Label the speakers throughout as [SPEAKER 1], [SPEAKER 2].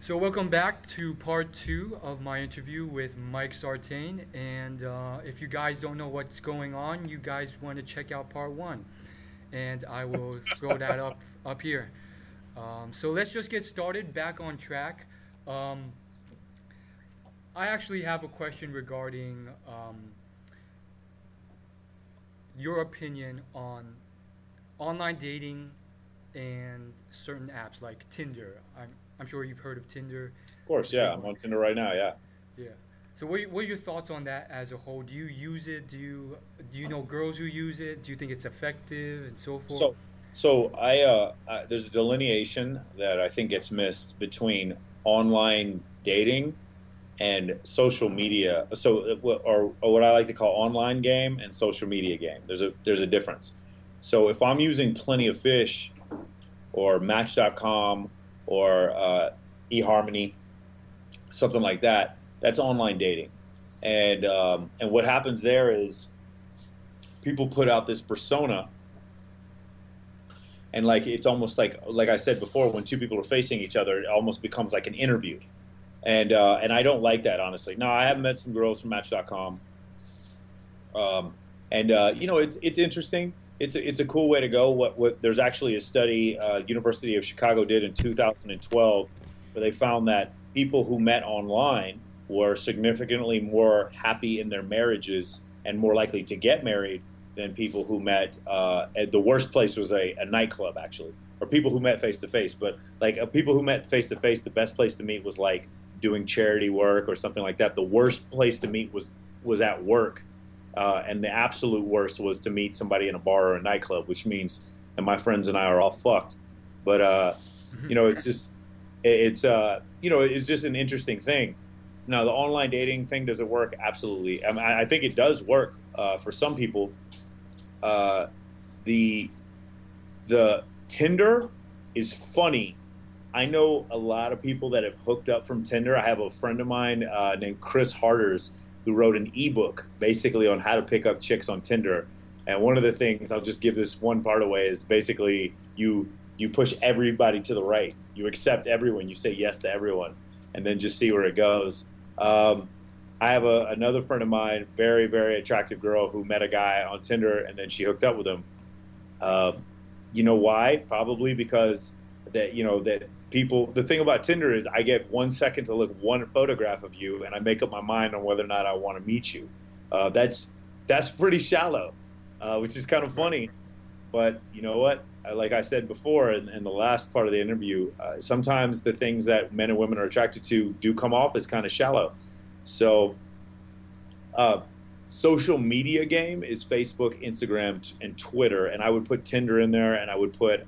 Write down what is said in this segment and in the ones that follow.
[SPEAKER 1] So welcome back to part two of my interview with Mike Sartain. And if you guys don't know what's going on, you guys want to check out part one, and I will throw that up here. So let's just get started. Back on track. Um, I actually have a question regarding your opinion on online dating and certain apps like Tinder. I'm sure you've heard of Tinder.
[SPEAKER 2] Of course,
[SPEAKER 1] It's a
[SPEAKER 2] yeah.
[SPEAKER 1] big
[SPEAKER 2] I'm
[SPEAKER 1] one.
[SPEAKER 2] on Tinder right now, yeah.
[SPEAKER 1] Yeah. So what are your thoughts on that as a whole? Do you use it? Do you know girls who use it? Do you think it's effective and so forth?
[SPEAKER 2] So, there's a delineation that I think gets missed between online dating and social media. Or what I like to call online game and social media game. There's a difference. So if I'm using Plenty of Fish or Match.com or eHarmony, something like that, that's online dating. And what happens there is people put out this persona, and like it's almost like I said before, when two people are facing each other, it almost becomes like an interview. And I don't like that, honestly. No, I have met some girls from Match.com, and it's interesting. It's a cool way to go. What there's actually a study University of Chicago did in 2012 where they found that people who met online were significantly more happy in their marriages and more likely to get married than people who met. At the worst place was a nightclub, actually, or people who met face to face. But like people who met face to face, the best place to meet was like doing charity work or something like that. The worst place to meet was at work, and the absolute worst was to meet somebody in a bar or a nightclub, which means, and my friends and I are all fucked. But it's just it's just an interesting thing. Now, the online dating thing, does it work? Absolutely. I think it does work for some people. Uh, the the Tinder is funny. I know a lot of people that have hooked up from Tinder. I have a friend of mine named Chris Harters who wrote an ebook basically on how to pick up chicks on Tinder. And one of the things, I'll just give this one part away, is basically you push everybody to the right. You accept everyone. You say yes to everyone, and then just see where it goes. I have another friend of mine, very, very attractive girl, who met a guy on Tinder, and then she hooked up with him. Uh, you know why? Probably because that people. The thing about Tinder is, I get 1 second to look one photograph of you, and I make up my mind on whether or not I want to meet you. That's pretty shallow, which is kind of
[SPEAKER 1] Right.
[SPEAKER 2] funny. But you know what? Like I said before in the last part of the interview, sometimes the things that men and women are attracted to do come off as kind of shallow. So, uh, social media game is Facebook, Instagram, and Twitter, and I would put Tinder in there, and I would put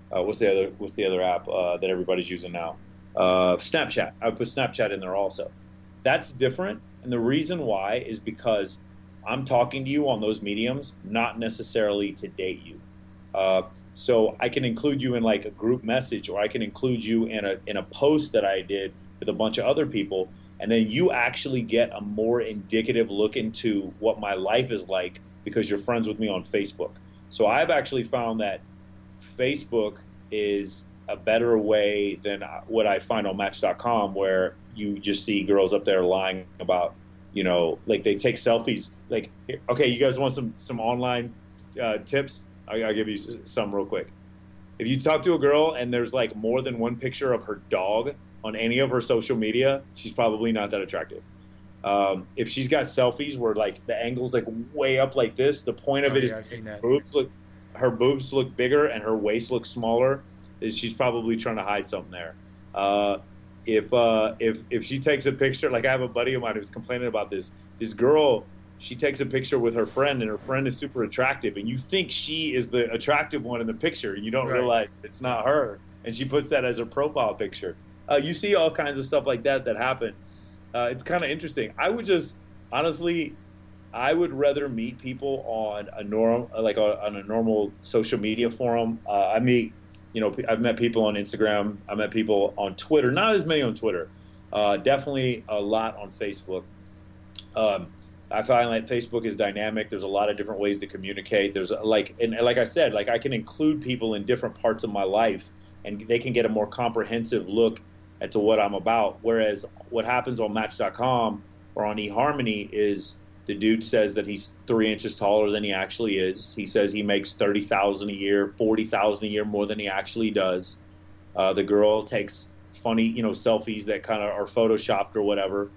[SPEAKER 2] what's the other app that everybody's using now? Snapchat. I would put Snapchat in there also. That's different, and the reason why is because I'm talking to you on those mediums, not necessarily to date you. Uh, so I can include you in like a group message, or I can include you in a post that I did with a bunch of other people, and then you actually get a more indicative look into what my life is like because you're friends with me on Facebook. So I've actually found that Facebook is a better way than what I find on Match.com, where you just see girls up there lying about, like they take selfies. Like, okay, you guys want some online tips? I'll give you some real quick. If you talk to a girl and there's like more than one picture of her dog on any of her social media, she's probably not that attractive. If she's got selfies where like the angle's like way up like this, the point of
[SPEAKER 1] Oh
[SPEAKER 2] it is
[SPEAKER 1] yeah,
[SPEAKER 2] to
[SPEAKER 1] I've
[SPEAKER 2] make
[SPEAKER 1] seen that.
[SPEAKER 2] her boobs look bigger and her waist looks smaller, is she's probably trying to hide something there. Uh, if she takes a picture, like I have a buddy of mine who's complaining about this. This girl, she takes a picture with her friend, and her friend is super attractive, and you think she is the attractive one in the picture, and you don't
[SPEAKER 1] Right.
[SPEAKER 2] realize it's not her, and she puts that as her profile picture. You see all kinds of stuff like that happen. It's kind of interesting. I would just honestly, I would rather meet people on a on a normal social media forum. I've met people on Instagram. I met people on Twitter. Not as many on Twitter. Definitely a lot on Facebook. Um, I find that Facebook is dynamic. There's a lot of different ways to communicate. And like I said, like I can include people in different parts of my life, and they can get a more comprehensive look to what I'm about. Whereas what happens on Match.com or on eHarmony is the dude says that he's 3 inches taller than he actually is. He says he makes 30,000 a year, 40,000 a year more than he actually does. The girl takes funny, selfies that kind of are photoshopped or whatever,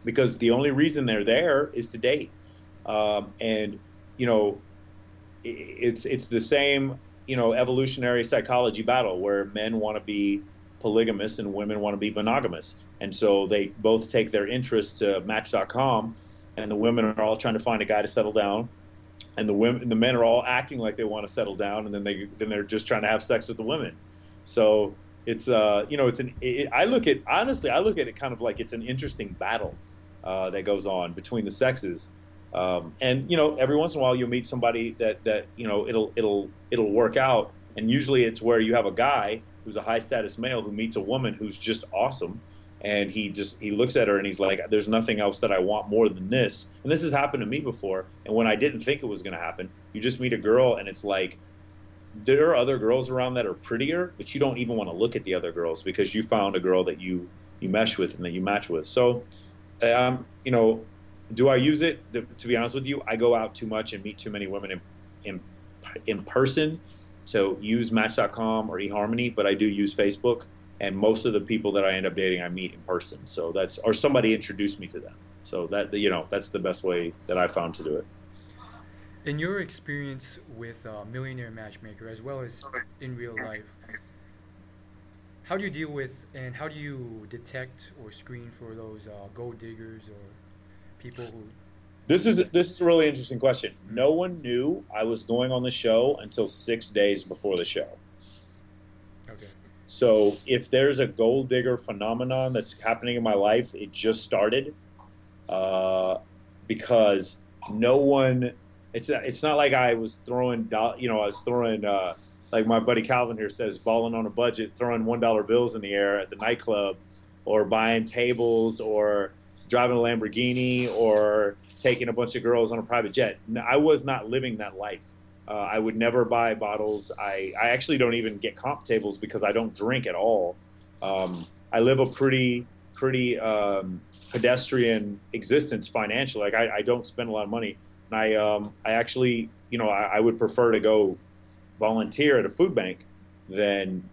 [SPEAKER 2] because the only reason they're there is to date. And it's the same, evolutionary psychology battle where men want to be polygamous and women want to be monogamous. And so they both take their interests to Match.com, and the women are all trying to find a guy to settle down, and the men are all acting like they want to settle down, and then they're just trying to have sex with the women. So it's I look at it kind of like it's an interesting battle that goes on between the sexes. And every once in a while you'll meet somebody that it'll work out, and usually it's where you have a guy who's a high status male who meets a woman who's just awesome, and he looks at her and he's like, there's nothing else that I want more than this. And this has happened to me before, and when I didn't think it was going to happen, you just meet a girl and it's like, there are other girls around that are prettier, but you don't even want to look at the other girls because you found a girl that you mesh with and that you match with. So do I use it? To be honest with you, I go out too much and meet too many women in person to use Match.com or eHarmony, but I do use Facebook, and most of the people that I end up dating I meet in person. So or somebody introduced me to them. So that's the best way that I found to do it.
[SPEAKER 1] In your experience with Millionaire Matchmaker, as well as in real life, how do you deal with and how do you detect or screen for those gold diggers or people who...
[SPEAKER 2] This is a really interesting question. No one knew I was going on the show until 6 days before the show.
[SPEAKER 1] Okay.
[SPEAKER 2] So if there's a gold digger phenomenon that's happening in my life, it just started because no one... It's not like I was throwing, like my buddy Calvin here says, balling on a budget, throwing $1 bills in the air at the nightclub, or buying tables, or driving a Lamborghini, or taking a bunch of girls on a private jet. I was not living that life. I would never buy bottles. I actually don't even get comp tables because I don't drink at all. I live a pretty pedestrian existence financially. Like I don't spend a lot of money. And I actually, I would prefer to go volunteer at a food bank than,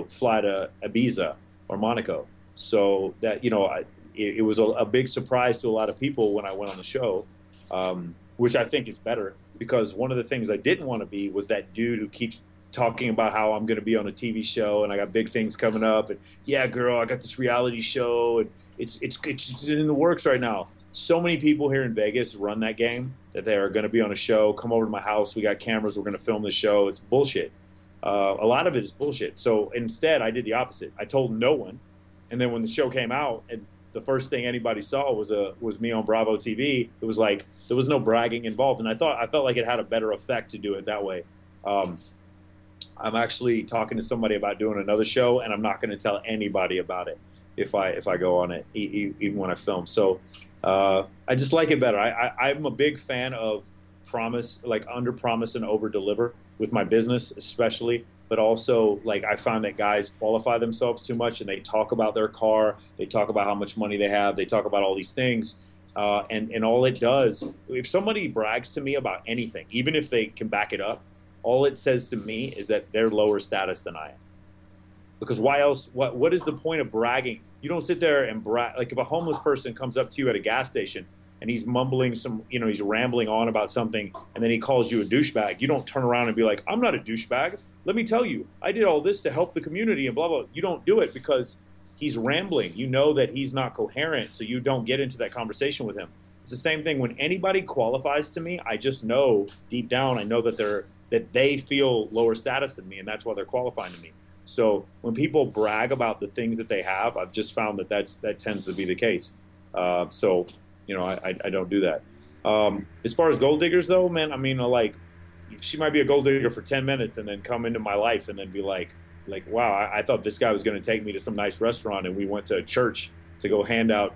[SPEAKER 2] fly to Ibiza or Monaco. So that, it was a big surprise to a lot of people when I went on the show, which I think is better, because one of the things I didn't want to be was that dude who keeps talking about how I'm going to be on a TV show and I got big things coming up. And yeah, girl, I got this reality show and it's in the works right now. So many people here in Vegas run that game that they are going to be on a show, come over to my house, we got cameras, we're going to film the show. It's bullshit. A lot of it is bullshit. So instead, I did the opposite. I told no one. And then when the show came out and the first thing anybody saw was me on Bravo TV, it was like there was no bragging involved. And I felt like it had a better effect to do it that way. I'm actually talking to somebody about doing another show, and I'm not going to tell anybody about it if I go on it, even when I film. So I just like it better. I'm a big fan of promise, like under promise and over deliver with my business, especially. But also, like, I find that guys qualify themselves too much and they talk about their car, they talk about how much money they have, they talk about all these things. And all it does, if somebody brags to me about anything, even if they can back it up, all it says to me is that they're lower status than I am. Because why else? What is the point of bragging? You don't sit there and brag. Like if a homeless person comes up to you at a gas station and he's mumbling he's rambling on about something, and then he calls you a douchebag, you don't turn around and be like, I'm not a douchebag. Let me tell you, I did all this to help the community and blah, blah. You don't do it because he's rambling. You know that he's not coherent, so you don't get into that conversation with him. It's the same thing when anybody qualifies to me. I just know deep down, I know that they feel lower status than me, and that's why they're qualifying to me. So when people brag about the things that they have, I've just found that tends to be the case. So I don't do that. As far as gold diggers, though, man, I mean, like, she might be a gold digger for 10 minutes and then come into my life and then be like, wow, I thought this guy was going to take me to some nice restaurant, and we went to a church to go hand out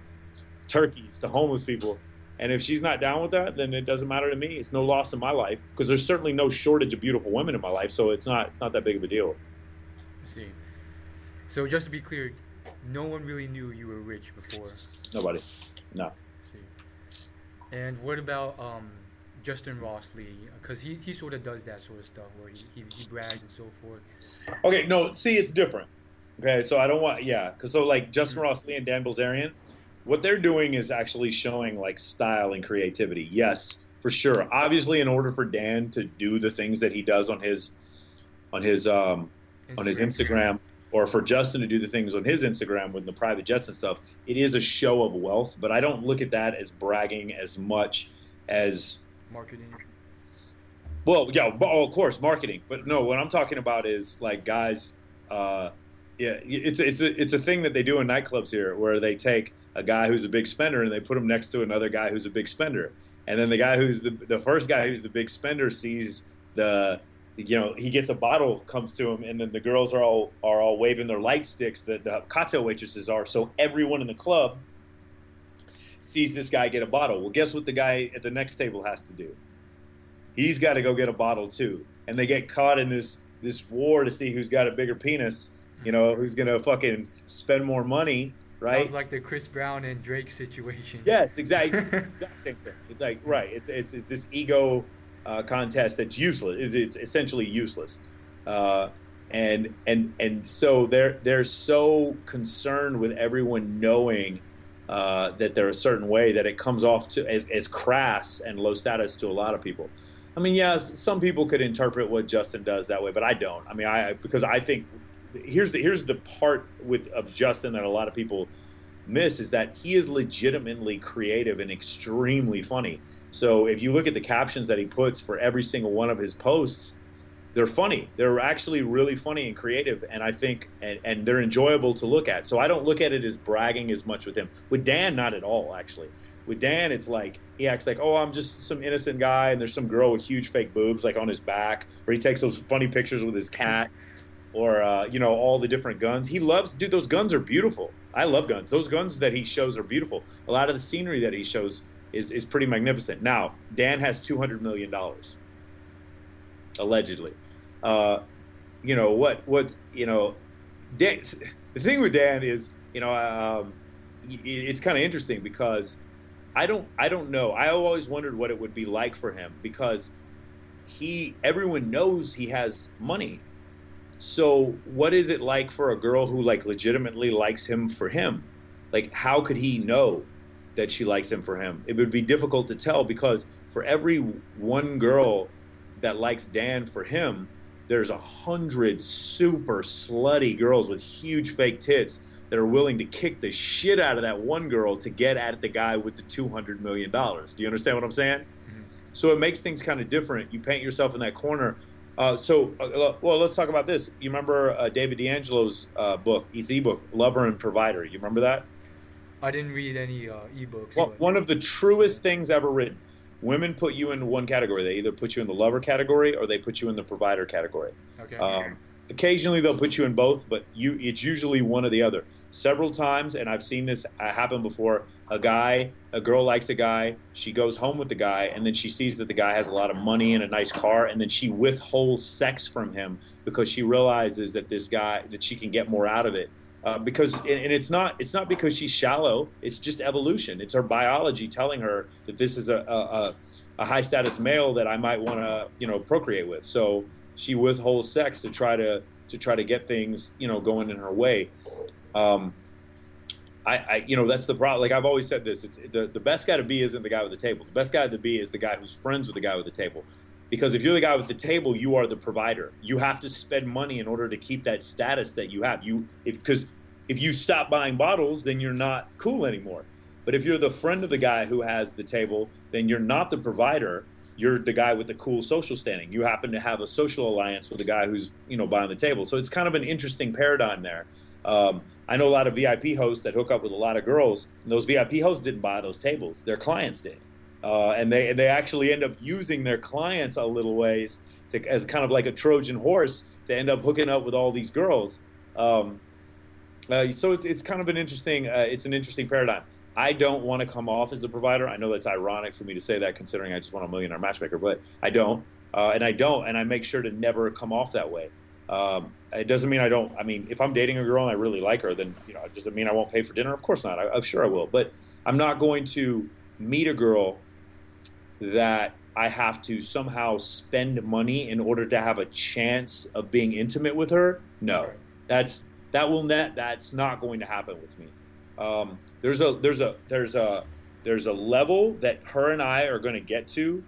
[SPEAKER 2] turkeys to homeless people. And if she's not down with that, then it doesn't matter to me. It's no loss in my life, because there's certainly no shortage of beautiful women in my life. So it's not that big of a deal.
[SPEAKER 1] I see. So just to be clear, no one really knew you were rich before.
[SPEAKER 2] Nobody. No.
[SPEAKER 1] See. And what about Justin Rossley? Because he sort of does that sort of stuff where he brags and so forth.
[SPEAKER 2] Okay, no, see, it's different. Okay, so I don't want, yeah, because so like Justin Ross Lee and Dan Bilzerian, what they're doing is actually showing like style and creativity. Yes, for sure. Obviously, in order for Dan to do the things that he does on his Instagram, or for Justin to do the things on his Instagram with the private jets and stuff, it is a show of wealth. But I don't look at that as bragging as much as
[SPEAKER 1] Marketing.
[SPEAKER 2] well, yeah, of course, marketing. But no, what I'm talking about is like guys. Yeah, it's a thing that they do in nightclubs here, where they take a guy who's a big spender and they put him next to another guy who's a big spender, and then the guy who's the first guy who's the big spender sees he gets a bottle, comes to him, and then the girls are all waving their light sticks that the cocktail waitresses are, so everyone in the club sees this guy get a bottle. Well, guess what the guy at the next table has to do? He's got to go get a bottle too, and they get caught in this war to see who's got a bigger penis. Who's gonna fucking spend more money, right?
[SPEAKER 1] Sounds like the Chris Brown and Drake situation.
[SPEAKER 2] Yes, exactly. Exact same thing. It's like right. It's this ego contest that's useless. It's essentially useless, and so they're so concerned with everyone knowing that they're a certain way that it comes off to as crass and low status to a lot of people. I mean, yeah, some people could interpret what Justin does that way, but I don't. I mean, because I think. Here's the part of Justin that a lot of people miss is that he is legitimately creative and extremely funny. So if you look at the captions that he puts for every single one of his posts, they're funny. They're actually really funny and creative, and I think and they're enjoyable to look at. So I don't look at it as bragging as much with him. With Dan, not at all, actually. With Dan, it's like he acts like, oh, I'm just some innocent guy, and there's some girl with huge fake boobs like on his back, or he takes those funny pictures with his cat. Or, all the different guns. He loves, dude, those guns are beautiful. I love guns. Those guns that he shows are beautiful. A lot of the scenery that he shows is pretty magnificent. Now, Dan has $200 million, allegedly. Dan, the thing with Dan is, it's kind of interesting because I don't know. I always wondered what it would be like for him because everyone knows he has money. So what is it like for a girl who like legitimately likes him for him? Like, how could he know that she likes him for him? It would be difficult to tell because for every one girl that likes Dan for him, there's 100 super slutty girls with huge fake tits that are willing to kick the shit out of that one girl to get at the guy with the $200 million. Do you understand what I'm saying? Mm-hmm. So it makes things kind of different. You paint yourself in that corner. Well, let's talk about this. You remember David D'Angelo's book, his ebook, Lover and Provider. You remember that?
[SPEAKER 1] I didn't read any ebooks.
[SPEAKER 2] Well, one of the truest things ever written. Women put you in one category. They either put you in the lover category or they put you in the provider category.
[SPEAKER 1] Okay.
[SPEAKER 2] Occasionally they'll put you in both, but it's usually one or the other. Several times, and I've seen this happen before, a girl likes a guy, she goes home with the guy, and then she sees that the guy has a lot of money and a nice car, and then she withholds sex from him because she realizes that that she can get more out of it. It's not because she's shallow, it's just evolution. It's her biology telling her that this is a high status male that I might want to, procreate with. So she withholds sex to try to get things, going in her way. That's the problem. Like I've always said this, it's the best guy to be isn't the guy with the table. The best guy to be is the guy who's friends with the guy with the table. Because if you're the guy with the table, you are the provider. You have to spend money in order to keep that status that you have. Because if you stop buying bottles, then you're not cool anymore. But if you're the friend of the guy who has the table, then you're not the provider. You're the guy with the cool social standing. You happen to have a social alliance with the guy who's, buying the table. So it's kind of an interesting paradigm there. I know a lot of VIP hosts that hook up with a lot of girls, and those VIP hosts didn't buy those tables. Their clients did. And they actually end up using their clients a little ways as kind of like a Trojan horse to end up hooking up with all these girls. So it's kind of an interesting paradigm. I don't want to come off as the provider. I know that's ironic for me to say that considering I just want a Millionaire Matchmaker, but I don't. And I make sure to never come off that way. It doesn't mean I don't. I mean, if I'm dating a girl and I really like her, then it doesn't mean I won't pay for dinner. Of course not. I'm sure I will, but I'm not going to meet a girl that I have to somehow spend money in order to have a chance of being intimate with her. No, that's not going to happen with me. There's a level that her and I are going to get to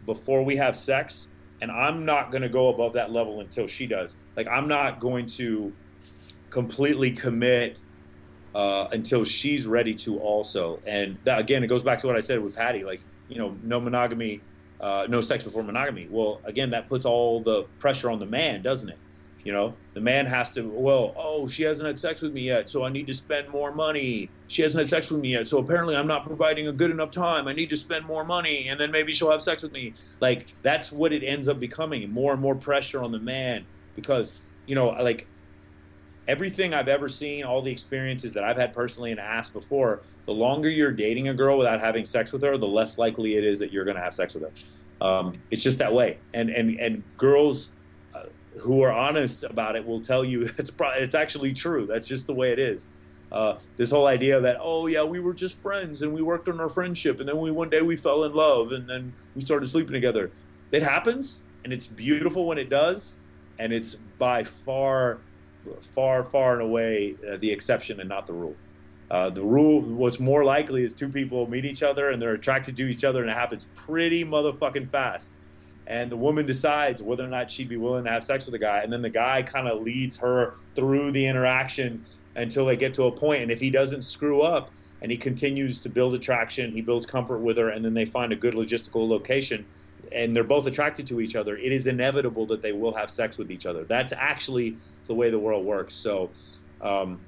[SPEAKER 2] before we have sex, and I'm not going to go above that level until she does. Like, I'm not going to completely commit until she's ready to also. And that, again, it goes back to what I said with Patty, like, no monogamy, no sex before monogamy. Well, again, that puts all the pressure on the man, doesn't it? The man has to, she hasn't had sex with me yet, so I need to spend more money. She hasn't had sex with me yet, so apparently I'm not providing a good enough time. I need to spend more money, and then maybe she'll have sex with me. Like, that's what it ends up becoming, and more pressure on the man because, like, everything I've ever seen, all the experiences that I've had personally and asked before, the longer you're dating a girl without having sex with her, the less likely it is that you're going to have sex with her. It's just that way. And girls who are honest about it will tell you it's actually true. That's just the way it is. This whole idea that, we were just friends and we worked on our friendship and then one day we fell in love and then we started sleeping together. It happens, and it's beautiful when it does, and it's by far and away the exception and not the rule. The rule, what's more likely is two people meet each other and they're attracted to each other, and it happens pretty motherfucking fast. And the woman decides whether or not she'd be willing to have sex with the guy, and then the guy kind of leads her through the interaction until they get to a point. And if he doesn't screw up and he continues to build attraction, he builds comfort with her, and then they find a good logistical location, and they're both attracted to each other, it is inevitable that they will have sex with each other. That's actually the way the world works. So, as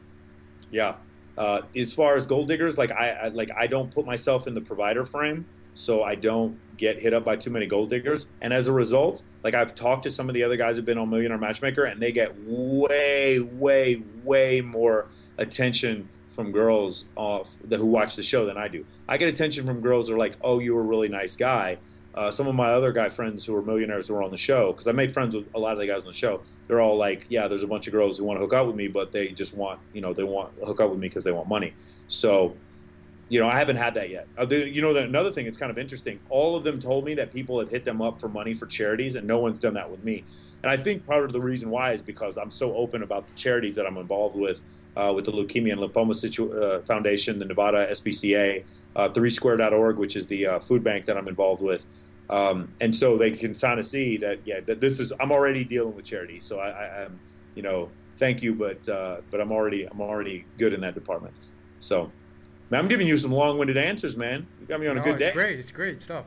[SPEAKER 2] far as gold diggers, I don't put myself in the provider frame, so I don't get hit up by too many gold diggers. And as a result, like, I've talked to some of the other guys who've been on Millionaire Matchmaker, and they get way, way, way more attention from girls who watch the show than I do. I get attention from girls who are like, "Oh, you were a really nice guy." Some of my other guy friends who are millionaires who are on the show, because I made friends with a lot of the guys on the show, they're all like, "Yeah, there's a bunch of girls who want to hook up with me, but they just want, they want to hook up with me because they want money." So, I haven't had that yet. Another thing that's kind of interesting, all of them told me that people had hit them up for money for charities, and no one's done that with me. And I think part of the reason why is because I'm so open about the charities that I'm involved with the Leukemia and Lymphoma Foundation, the Nevada SPCA, 3square.org, which is the food bank that I'm involved with. And so they can kind of see that, that I'm already dealing with charity. So I'm, thank you, but I'm already good in that department. So, man, I'm giving you some long-winded answers, man. You got me on a good day.
[SPEAKER 1] It's great stuff.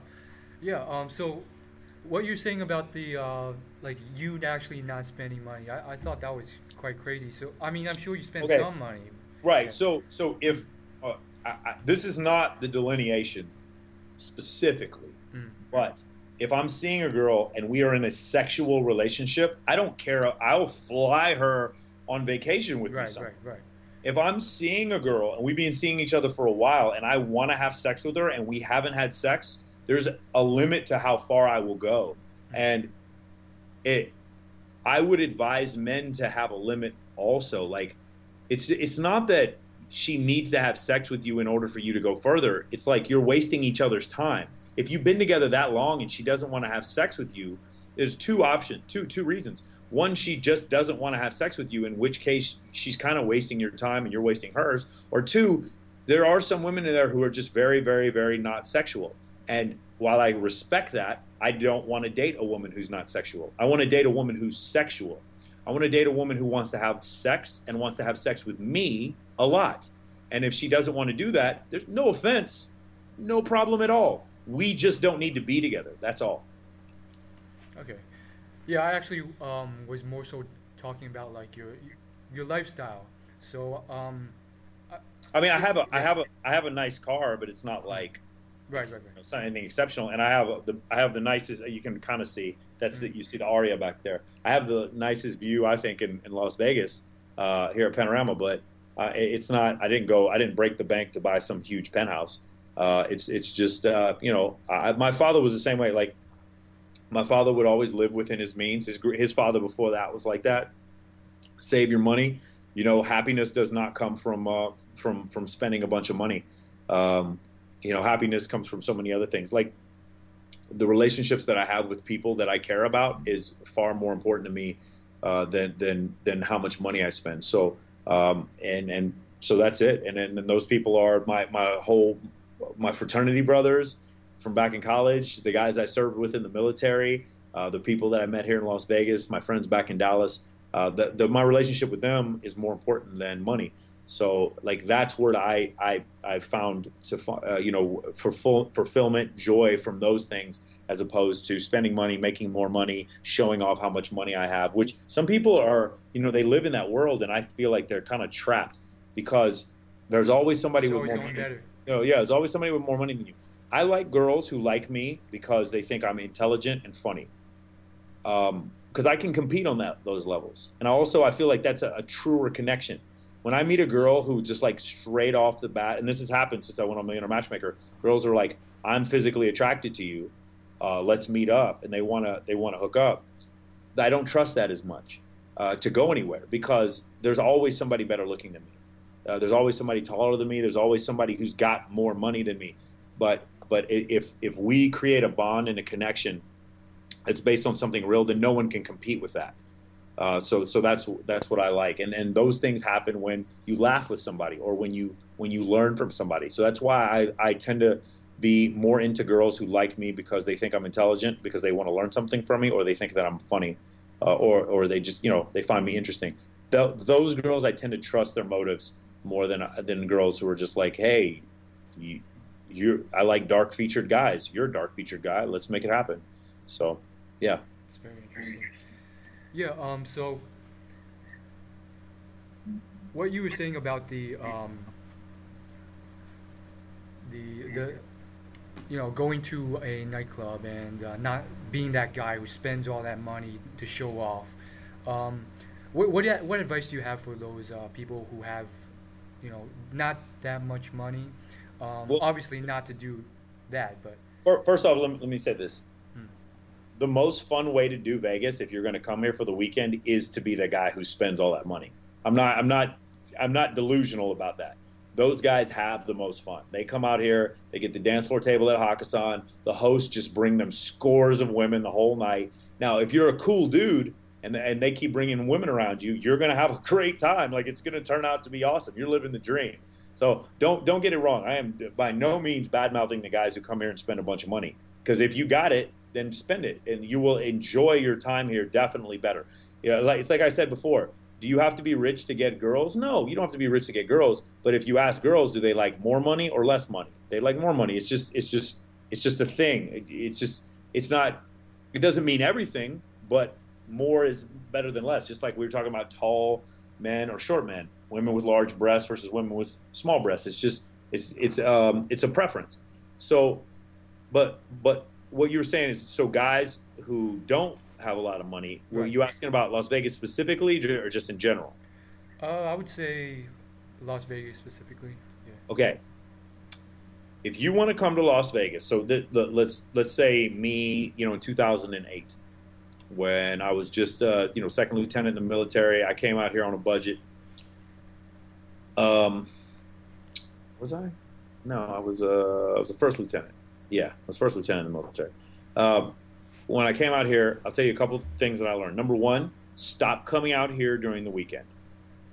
[SPEAKER 1] Yeah. So, what you're saying about the you actually not spending money, I thought that was quite crazy. So, I mean, I'm sure you spend some money.
[SPEAKER 2] Right. Yeah. So if this is not the delineation specifically, but if I'm seeing a girl and we are in a sexual relationship, I don't care. I'll fly her on vacation with me somewhere.
[SPEAKER 1] Right.
[SPEAKER 2] If I'm seeing a girl and we've been seeing each other for a while and I want to have sex with her and we haven't had sex, there's a limit to how far I will go. And I would advise men to have a limit also. Like, it's not that she needs to have sex with you in order for you to go further. It's like you're wasting each other's time. If you've been together that long and she doesn't want to have sex with you, there's two reasons. One, she just doesn't want to have sex with you, in which case she's kind of wasting your time and you're wasting hers. Or two, there are some women in there who are just very, very, very not sexual. And while I respect that, I don't want to date a woman who's not sexual. I want to date a woman who's sexual. I want to date a woman who wants to have sex and wants to have sex with me a lot. And if she doesn't want to do that, there's no offense, no problem at all. We just don't need to be together. That's all.
[SPEAKER 1] Okay. Yeah, I actually was more so talking about like your lifestyle. So
[SPEAKER 2] I mean, I have a nice car, but it's not like it's not anything exceptional. And I have the nicest. You can kind of see you see the Aria back there. I have the nicest view, I think, in Las Vegas here at Panorama. But it's not. I didn't break the bank to buy some huge penthouse. It's just my father was the same way. Like, My father would always live within his means. His father before that was like that. Save your money. You know, happiness does not come from spending a bunch of money. Um, you know, happiness comes from so many other things. Like the relationships that I have with people that I care about is far more important to me than how much money I spend. So and so that's it. And then those people are my fraternity brothers from back in college, the guys I served with in the military, the people that I met here in Las Vegas, my friends back in Dallas. My relationship with them is more important than money. So like that's where I found to you know, for fulfillment, joy from those things, as opposed to spending money, making more money, showing off how much money I have. Which some people are, you know, they live in that world, and I feel like they're kind of trapped because there's always somebody with more money.
[SPEAKER 1] Better.
[SPEAKER 2] You know, yeah, there's always somebody with more money than you. I like girls who like me because they think I'm intelligent and funny. Because I can compete on those levels, and I feel like that's a truer connection. When I meet a girl who just like straight off the bat, and this has happened since I went on Millionaire Matchmaker, girls are like, "I'm physically attracted to you. Let's meet up," and they wanna hook up. I don't trust that as much to go anywhere because there's always somebody better looking than me. There's always somebody taller than me. There's always somebody who's got more money than me. But if we create a bond and a connection that's based on something real, then no one can compete with that. So that's what I like, and those things happen when you laugh with somebody or when you learn from somebody. So that's why I tend to be more into girls who like me because they think I'm intelligent, because they want to learn something from me, or they think that I'm funny, or they just, you know, they find me interesting. Those girls I tend to trust their motives more than girls who are just like, hey, I like dark featured guys. You're a dark featured guy. Let's make it happen. So yeah.
[SPEAKER 1] It's very interesting. Yeah, so what you were saying about the you know, going to a nightclub and not being that guy who spends all that money to show off. What advice do you have for those people who have, you know, not that much money?
[SPEAKER 2] Well,
[SPEAKER 1] obviously not to do that, but
[SPEAKER 2] first off, let me say this. The most fun way to do Vegas, if you're going to come here for the weekend, is to be the guy who spends all that money. I'm not delusional about that. Those guys have the most fun. They come out here, they get the dance floor table at Hakkasan. The hosts just bring them scores of women the whole night. Now, if you're a cool dude and they keep bringing women around you, you're going to have a great time. Like, it's going to turn out to be awesome. You're living the dream. So don't get it wrong. I am by no means bad-mouthing the guys who come here and spend a bunch of money. Because if you got it, then spend it, and you will enjoy your time here definitely better. You know, it's like I said before. Do you have to be rich to get girls? No, you don't have to be rich to get girls. But if you ask girls, do they like more money or less money? They like more money. It's just a thing. It's not. It doesn't mean everything, but more is better than less. Just like we were talking about tall men or short men, women with large breasts versus women with small breasts. It's a preference. So, but what you were saying is, so guys who don't have a lot of money, were you asking about Las Vegas specifically or just in general?
[SPEAKER 1] I would say Las Vegas specifically. Yeah.
[SPEAKER 2] Okay. If you want to come to Las Vegas, so let's say me, you know, in 2008, when I was just you know, second lieutenant in the military, I came out here on a budget. Was I? No, I was a first lieutenant. Yeah, I was first lieutenant in the military. When I came out here, I'll tell you a couple of things that I learned. Number one, stop coming out here during the weekend.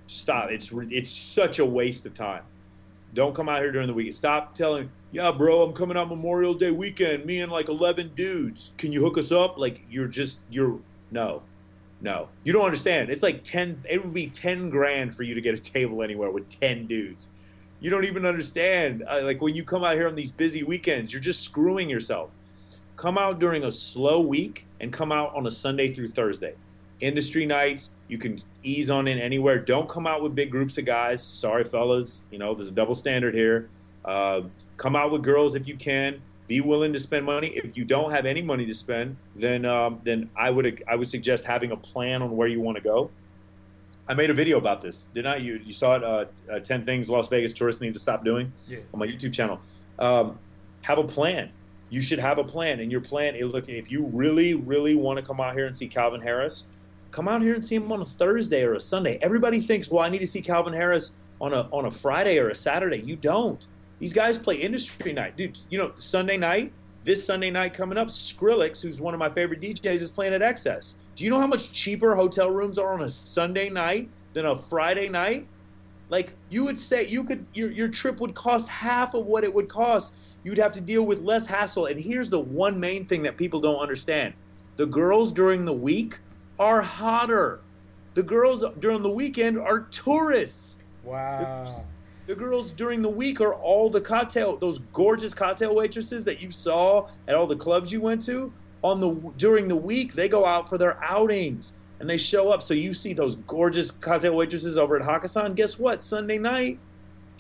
[SPEAKER 2] Stop. It's such a waste of time. Don't come out here during the weekend. Stop telling, yeah, bro, I'm coming out Memorial Day weekend. Me and like 11 dudes. Can you hook us up? Like, no. You don't understand. It's like 10. It would be 10 grand for you to get a table anywhere with 10 dudes. You don't even understand. Like, when you come out here on these busy weekends, you're just screwing yourself. Come out during a slow week and come out on a Sunday through Thursday. Industry nights, you can ease on in anywhere. Don't come out with big groups of guys. Sorry, fellas. You know, there's a double standard here. Come out with girls if you can. Be willing to spend money. If you don't have any money to spend, then I would suggest having a plan on where you want to go. I made a video about this, didn't I? You saw it, 10 things Las Vegas tourists need to stop doing,
[SPEAKER 1] yeah,
[SPEAKER 2] on my YouTube channel. Have a plan. you should have a plan. And your plan, look, if you really, really want to come out here and see Calvin Harris, come out here and see him on a Thursday or a Sunday. Everybody thinks, well, I need to see Calvin Harris on a Friday or a Saturday. You don't. These guys play industry night. Dude, you know, Sunday night, this Sunday night coming up, Skrillex, who's one of my favorite DJs, is playing at Excess. Do you know how much cheaper hotel rooms are on a Sunday night than a Friday night? Like, you would say your trip would cost half of what it would cost. You'd have to deal with less hassle. And here's the one main thing that people don't understand. The girls during the week are hotter. The girls during the weekend are tourists.
[SPEAKER 1] Wow.
[SPEAKER 2] The girls during the week are all those gorgeous cocktail waitresses that you saw at all the clubs you went to. During the week, they go out for their outings and they show up. So you see those gorgeous cocktail waitresses over at Hakkasan. Guess what? Sunday night,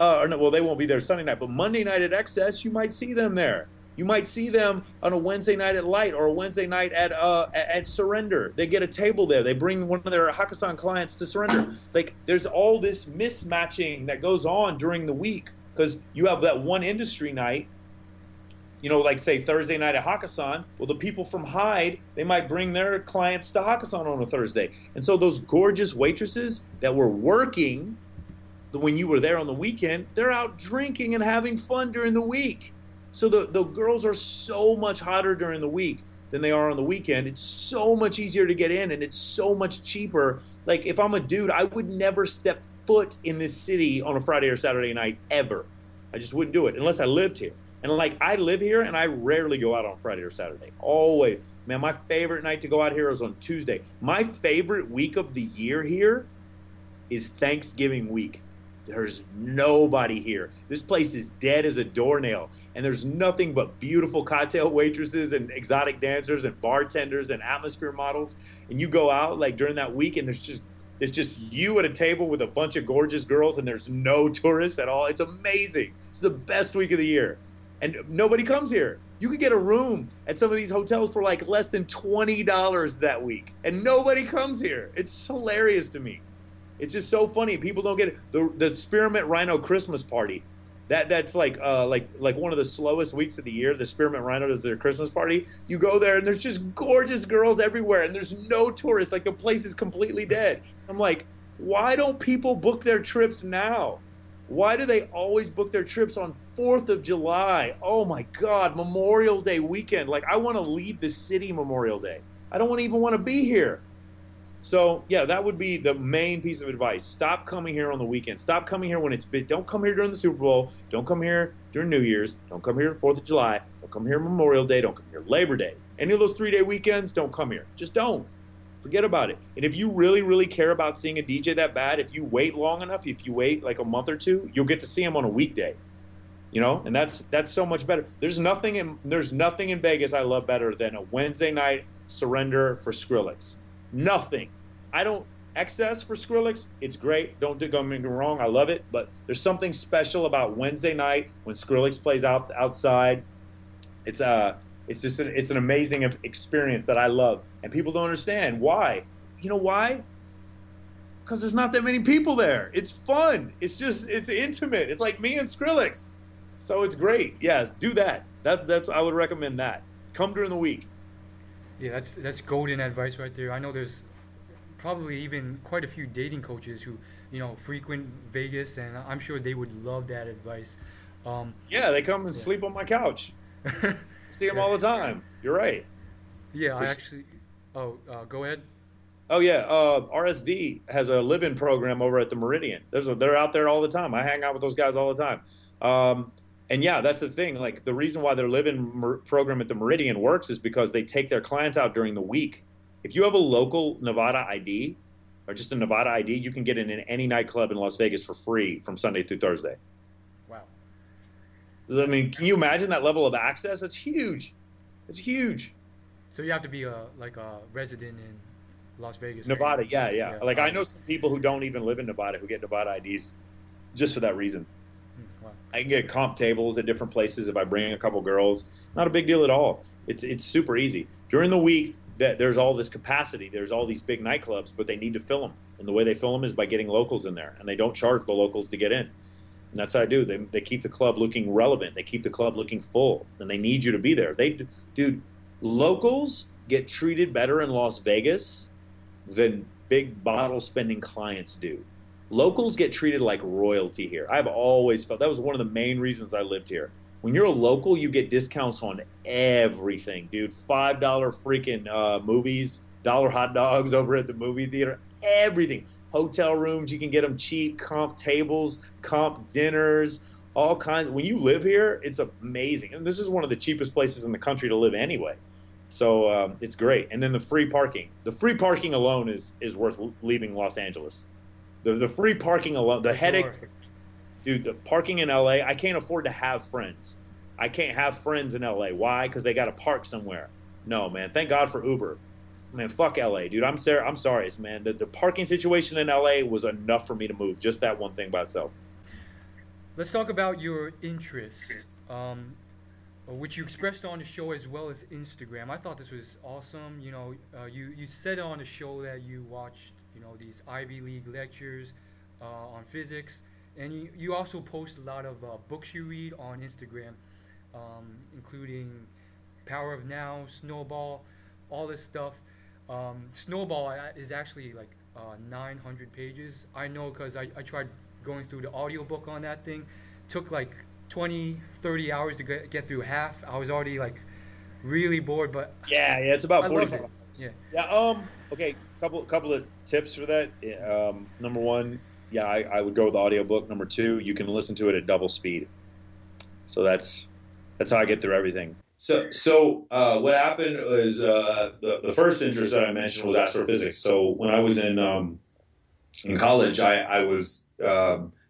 [SPEAKER 2] they won't be there Sunday night, but Monday night at Excess, you might see them there. You might see them on a Wednesday night at Light or a Wednesday night at Surrender. They get a table there. They bring one of their Hakkasan clients to Surrender. Like, there's all this mismatching that goes on during the week because you have that one industry night, you know, like say Thursday night at Hakkasan. Well, the people from Hyde, they might bring their clients to Hakkasan on a Thursday. And so those gorgeous waitresses that were working when you were there on the weekend, they're out drinking and having fun during the week. So the girls are so much hotter during the week than they are on the weekend. It's so much easier to get in, and it's so much cheaper. Like, if I'm a dude, I would never step foot in this city on a Friday or Saturday night ever. I just wouldn't do it unless I lived here. And, like, I live here, and I rarely go out on Friday or Saturday. Always. Man, my favorite night to go out here is on Tuesday. My favorite week of the year here is Thanksgiving week. There's nobody here. This place is dead as a doornail. And there's nothing but beautiful cocktail waitresses and exotic dancers and bartenders and atmosphere models. And you go out like during that week and it's just you at a table with a bunch of gorgeous girls and there's no tourists at all. It's amazing. It's the best week of the year. And nobody comes here. You could get a room at some of these hotels for like less than $20 that week. And nobody comes here. It's hilarious to me. It's just so funny. People don't get it. The Spearmint Rhino Christmas party. That's like one of the slowest weeks of the year. The Spearmint Rhino does their Christmas party. You go there and there's just gorgeous girls everywhere and there's no tourists. Like, the place is completely dead. I'm like, why don't people book their trips now? Why do they always book their trips on 4th of July? Oh my God, Memorial Day weekend. Like, I want to leave the city Memorial Day. I don't even want to be here. So, yeah, that would be the main piece of advice. Stop coming here on the weekend. Stop coming here when it's big. Don't come here during the Super Bowl. Don't come here during New Year's. Don't come here 4th of July. Don't come here Memorial Day. Don't come here Labor Day. Any of those 3-day weekends, don't come here. Just don't. Forget about it. And if you really, really care about seeing a DJ that bad, if you wait long enough, if you wait like a month or two, you'll get to see him on a weekday. You know, and that's so much better. There's nothing in Vegas I love better than a Wednesday night Surrender for Skrillex. Nothing. I don't excess for Skrillex. It's great. Don't get me wrong. I love it. But there's something special about Wednesday night when Skrillex plays outside. It's an amazing experience that I love. And people don't understand why. You know why? Because there's not that many people there. It's fun. It's intimate. It's like me and Skrillex. So it's great. Yes, do that. That's I would recommend that. Come during the week.
[SPEAKER 1] Yeah, that's golden advice right there. I know there's probably even quite a few dating coaches who, you know, frequent Vegas, and I'm sure they would love that advice.
[SPEAKER 2] Yeah, they come and sleep on my couch. See them all the time. You're right.
[SPEAKER 1] Yeah, I actually. Go ahead.
[SPEAKER 2] Oh yeah, RSD has a live-in program over at the Meridian. They're out there all the time. I hang out with those guys all the time. And yeah, that's the thing. Like, the reason why their live-in program at the Meridian works is because they take their clients out during the week. If you have a local Nevada ID or just a Nevada ID, you can get in any nightclub in Las Vegas for free from Sunday through Thursday.
[SPEAKER 1] Wow.
[SPEAKER 2] I mean, can you imagine that level of access? It's huge. It's huge.
[SPEAKER 1] So you have to be a resident in Las Vegas.
[SPEAKER 2] Nevada, yeah. Like, I know some people who don't even live in Nevada who get Nevada IDs just for that reason.
[SPEAKER 1] Wow.
[SPEAKER 2] I can get comp tables at different places if I bring a couple girls. Not a big deal at all. It's super easy. During the week, there's all this capacity. There's all these big nightclubs, but they need to fill them. And the way they fill them is by getting locals in there. And they don't charge the locals to get in. And that's what I do. They keep the club looking relevant. They keep the club looking full, and they need you to be there. Dude, locals get treated better in Las Vegas than big bottle spending clients do. Locals get treated like royalty here. I've always felt that was one of the main reasons I lived here. When you're a local, you get discounts on everything, dude. $5 freaking movies, dollar hot dogs over at the movie theater, everything. Hotel rooms, you can get them cheap, comp tables, comp dinners, all kinds. When you live here, it's amazing. And this is one of the cheapest places in the country to live anyway. So it's great. And then the free parking. The free parking alone is worth leaving Los Angeles. The free parking alone, the headache. Dude, the parking in LA, I can't afford to have friends. I can't have friends in LA. Why? Because they got to park somewhere. No, man. Thank God for Uber. Man, fuck LA, dude. I'm sorry, man. The parking situation in LA was enough for me to move. Just that one thing by itself.
[SPEAKER 1] Let's talk about your interests, which you expressed on the show as well as Instagram. I thought this was awesome. You know, you said on the show that you watched, you know, these Ivy League lectures on physics, and you also post a lot of books you read on Instagram, including Power of Now, Snowball, all this stuff. Snowball is actually like 900 pages. I know because I tried going through the audiobook on that thing. Took like 20, 30 hours to get through half. I was already like really bored, but
[SPEAKER 2] yeah, it's about 45 hours.
[SPEAKER 1] Yeah.
[SPEAKER 2] Okay, couple of tips for that. Number one, yeah, I would go with the audiobook. Number two, you can listen to it at double speed. So that's how I get through everything. So what happened was the first interest that I mentioned was astrophysics. So when I was in college, I was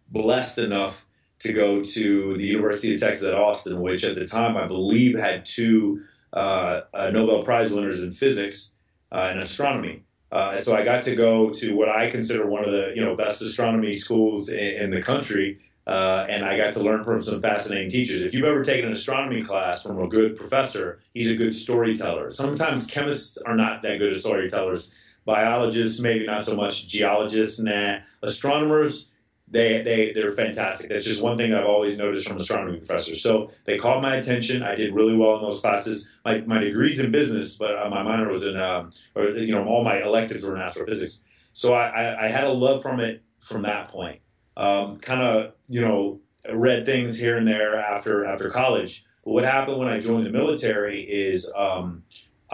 [SPEAKER 2] blessed enough to go to the University of Texas at Austin, which at the time I believe had two Nobel Prize winners in physics and astronomy. So I got to go to what I consider one of the best astronomy schools in the country. And I got to learn from some fascinating teachers. If you've ever taken an astronomy class from a good professor, he's a good storyteller. Sometimes chemists are not that good as storytellers. Biologists, maybe not so much. Geologists, nah. Astronomers, they're fantastic. That's just one thing I've always noticed from astronomy professors. So they caught my attention. I did really well in those classes. My degree's in business, but my minor was in, all my electives were in astrophysics. So I had a love from it from that point. Read things here and there after college. But what happened when I joined the military is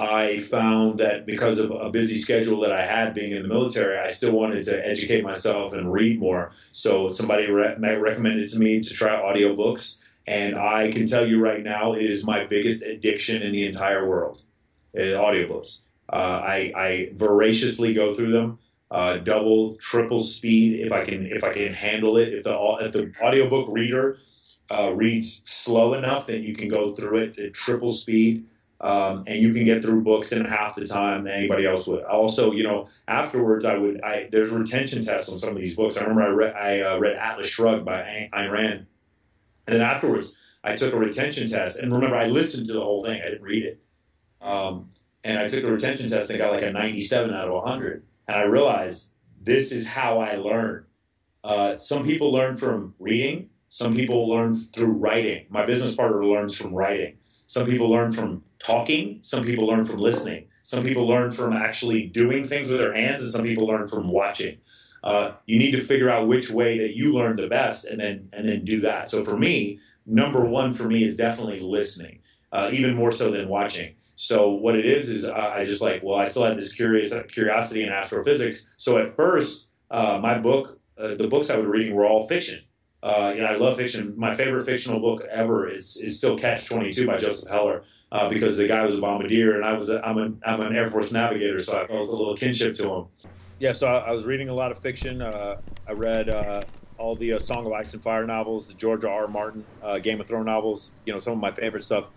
[SPEAKER 2] I found that because of a busy schedule that I had being in the military, I still wanted to educate myself and read more. So somebody recommended to me to try audiobooks. And I can tell you right now, it is my biggest addiction in the entire world, audiobooks. I voraciously go through them. Double, triple speed if I can handle it. If the audiobook reader reads slow enough, then you can go through it at triple speed, and you can get through books in half the time than anybody else would. Also, afterwards there's retention tests on some of these books. I remember I read Atlas Shrugged by Ayn Rand, and then afterwards I took a retention test. And remember, I listened to the whole thing. I didn't read it, and I took the retention test and got like a 97 out of 100. And I realized this is how I learn. Some people learn from reading. Some people learn through writing. My business partner learns from writing. Some people learn from talking. Some people learn from listening. Some people learn from actually doing things with their hands, and some people learn from watching. You need to figure out which way that you learn the best, and then do that. So for me, number one for me is definitely listening, even more so than watching. So what it is I just I still had this curiosity in astrophysics. So at first, the books I was reading were all fiction. I love fiction. My favorite fictional book ever is still Catch-22 by Joseph Heller, because the guy was a bombardier and I'm an Air Force navigator, so I felt a little kinship to him. Yeah, so I was reading a lot of fiction. I read all the Song of Ice and Fire novels, the George R. Martin Game of Thrones novels, some of my favorite stuff.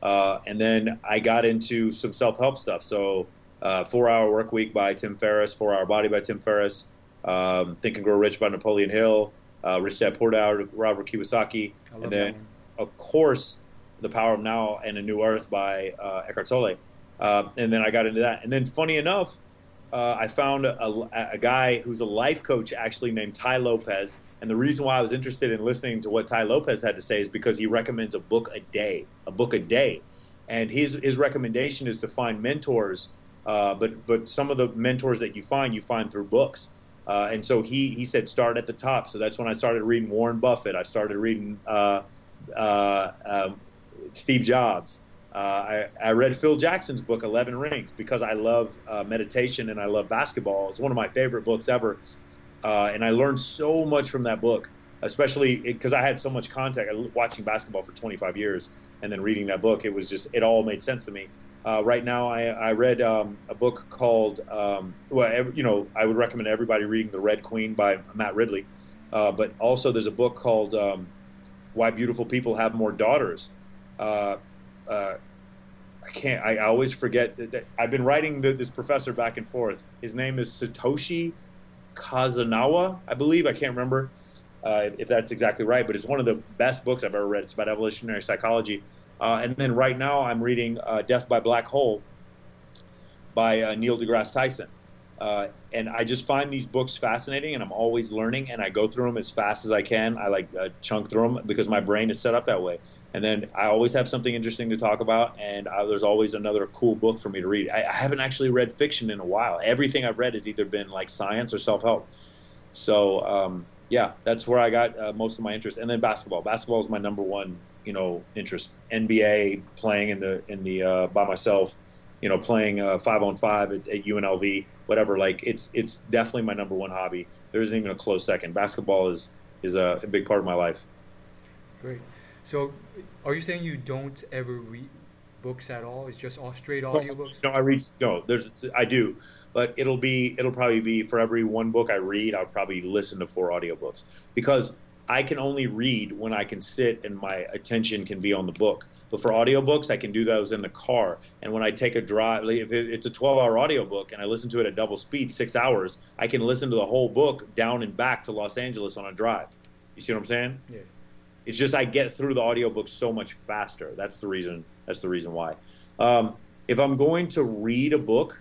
[SPEAKER 2] And then I got into some self-help stuff. So 4-Hour Work Week by Tim Ferriss, 4-Hour Body by Tim Ferriss, Think and Grow Rich by Napoleon Hill, Rich Dad Poor Dad, Robert Kiyosaki, and then, of course, The Power of Now and A New Earth by Eckhart Tolle. And then I got into that. And then, funny enough, I found a guy who's a life coach actually named Ty Lopez. And the reason why I was interested in listening to what Ty Lopez had to say is because he recommends a book a day. And his recommendation is to find mentors, but some of the mentors that you find through books. And so he said start at the top. So that's when I started reading Warren Buffett. I started reading Steve Jobs. I read Phil Jackson's book, 11 Rings, because I love meditation and I love basketball. It's one of my favorite books ever. And I learned so much from that book, especially because I had so much contact watching basketball for 25 years and then reading that book. It all made sense to me. Right now, I read a book called, I would recommend everybody reading The Red Queen by Matt Ridley. But also there's a book called Why Beautiful People Have More Daughters. I always forget that I've been writing this professor back and forth. His name is Satoshi Kazunawa, I believe. I can't remember if that's exactly right, but it's one of the best books I've ever read. It's about evolutionary psychology. And then right now I'm reading Death by Black Hole by Neil deGrasse Tyson. And I just find these books fascinating, and I'm always learning, and I go through them as fast as I can. I chunk through them because my brain is set up that way. And then I always have something interesting to talk about, and there's always another cool book for me to read. I haven't actually read fiction in a while. Everything I've read has either been like science or self-help. So yeah, that's where I got most of my interest. And then basketball. Basketball is my number one, interest. NBA, playing in the by myself. Playing 5-on-5 at UNLV, whatever. It's definitely my number one hobby. There isn't even a close second. Basketball is a big part of my life.
[SPEAKER 1] Great. So, are you saying you don't ever read books at all? It's just all straight audiobooks?
[SPEAKER 2] No, I do, but it'll probably be for every one book I read, I'll probably listen to 4 audiobooks, because I can only read when I can sit and my attention can be on the book. But for audiobooks, I can do those in the car. And when I take a drive, if it's a 12-hour audiobook and I listen to it at double speed, 6 hours, I can listen to the whole book down and back to Los Angeles on a drive. You see what I'm saying?
[SPEAKER 1] Yeah.
[SPEAKER 2] It's just I get through the audiobook so much faster. That's the reason why. If I'm going to read a book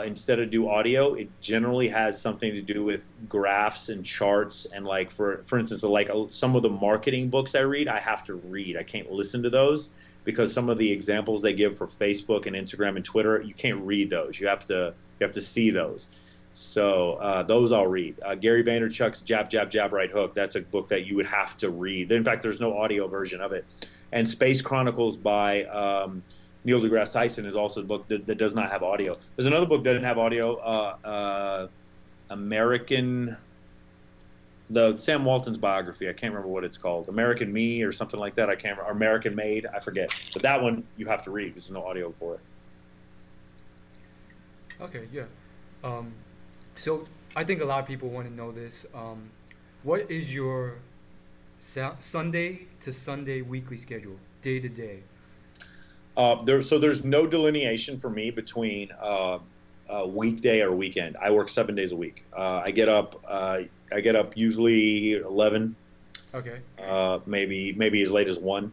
[SPEAKER 2] instead of do audio, it generally has something to do with graphs and charts. And for instance, some of the marketing books I read, I have to read. I can't listen to those because some of the examples they give for Facebook and Instagram and Twitter, you can't read those. You have to see those. So those I'll read. Gary Vaynerchuk's Jab, Jab, Jab, Right Hook. That's a book that you would have to read. In fact, there's no audio version of it. And Space Chronicles by Neil deGrasse Tyson is also a book that does not have audio. There's another book that doesn't have audio, the Sam Walton's biography. I can't remember what it's called. American Me or something like that. I can't remember. Or American Made. I forget. But that one you have to read because there's no audio for it.
[SPEAKER 1] Okay, yeah. So I think a lot of people want to know this. What is your Sunday to Sunday weekly schedule, day to day?
[SPEAKER 2] There's no delineation for me between weekday or weekend. I work 7 days a week. I get up usually 11.
[SPEAKER 1] Okay.
[SPEAKER 2] Maybe as late as 1.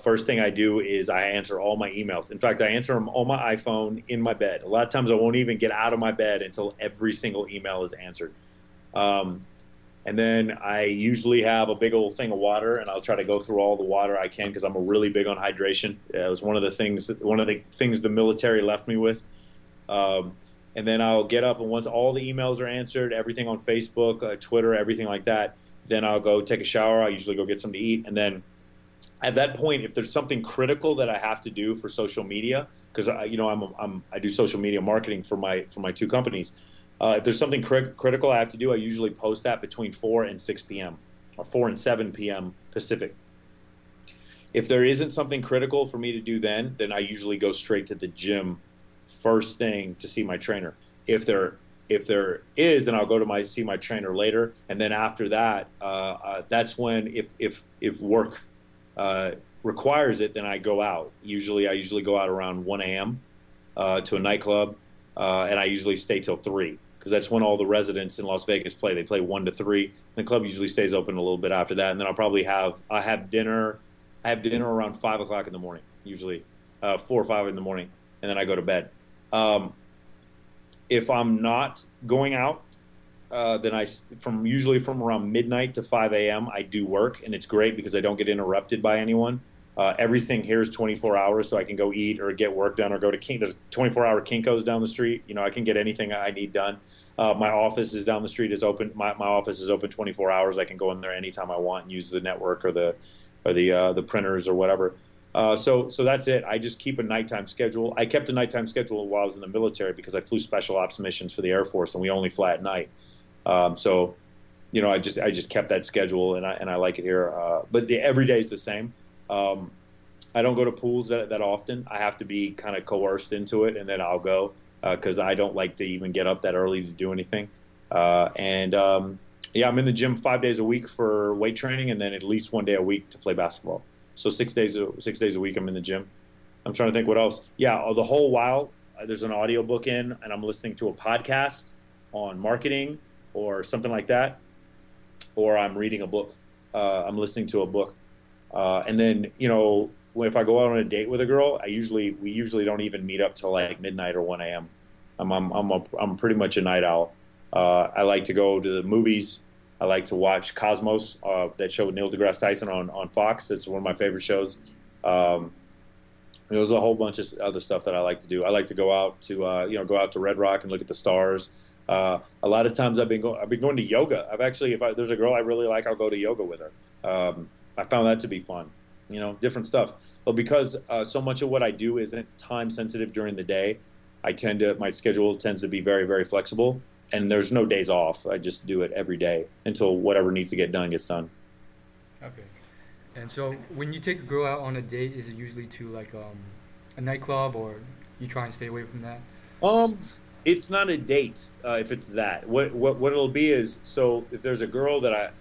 [SPEAKER 2] First thing I do is I answer all my emails. In fact, I answer them on my iPhone in my bed. A lot of times I won't even get out of my bed until every single email is answered. And then I usually have a big old thing of water, and I'll try to go through all the water I can because I'm really big on hydration. It was one of the things the military left me with. And then I'll get up, and once all the emails are answered, everything on Facebook, Twitter, everything like that, then I'll go take a shower. I usually go get something to eat, and then at that point, if there's something critical that I have to do for social media, because I do social media marketing for my 2 companies. If there's something critical I have to do, I usually post that between 4 and 6 p.m. or 4 and 7 p.m. Pacific. If there isn't something critical for me to do then I usually go straight to the gym first thing to see my trainer. If there is, then I'll go to see my trainer later, and then after that, that's when if work requires it, then I go out. I usually go out around 1 a.m. To a nightclub, and I usually stay till 3 because that's when all the residents in Las Vegas play. They play 1 to 3. The club usually stays open a little bit after that, and then I have dinner. I have dinner around 5 o'clock in the morning, usually 4 or 5 in the morning, and then I go to bed. If I'm not going out, then usually from around midnight to 5 a.m. I do work, and it's great because I don't get interrupted by anyone. Everything here is 24 hours, so I can go eat or get work done or go to King. There's 24-hour Kinko's down the street. I can get anything I need done. My office is down the street. It's open. My office is open 24 hours. I can go in there anytime I want and use the network or the printers or whatever. So that's it. I just keep a nighttime schedule. I kept a nighttime schedule while I was in the military because I flew special ops missions for the Air Force, and we only fly at night. So I just kept that schedule, and I like it here. But every day is the same. I don't go to pools that often. I have to be kind of coerced into it, and then I'll go because I don't like to even get up that early to do anything. I'm in the gym 5 days a week for weight training, and then at least 1 day a week to play basketball. So 6 days a week I'm in the gym. I'm trying to think what else. Yeah, the whole while there's an audiobook in, and I'm listening to a podcast on marketing or something like that, or I'm reading a book. I'm listening to a book. And then, if I go out on a date with a girl, we usually don't even meet up till like midnight or 1 a.m. I'm pretty much a night owl. I like to go to the movies. I like to watch Cosmos, that show with Neil deGrasse Tyson on Fox. It's one of my favorite shows. There's a whole bunch of other stuff that I like to do. I like to go out to Red Rock and look at the stars. A lot of times I've been going to yoga. If there's a girl I really like, I'll go to yoga with her. I found that to be fun, different stuff. But because so much of what I do isn't time sensitive during the day, my schedule tends to be very, very flexible, and there's no days off. I just do it every day until whatever needs to get done gets done.
[SPEAKER 1] Okay. And so when you take a girl out on a date, is it usually to like a nightclub, or you try and stay away from that?
[SPEAKER 2] It's not a date if it's that. What it'll be is, so if there's a girl that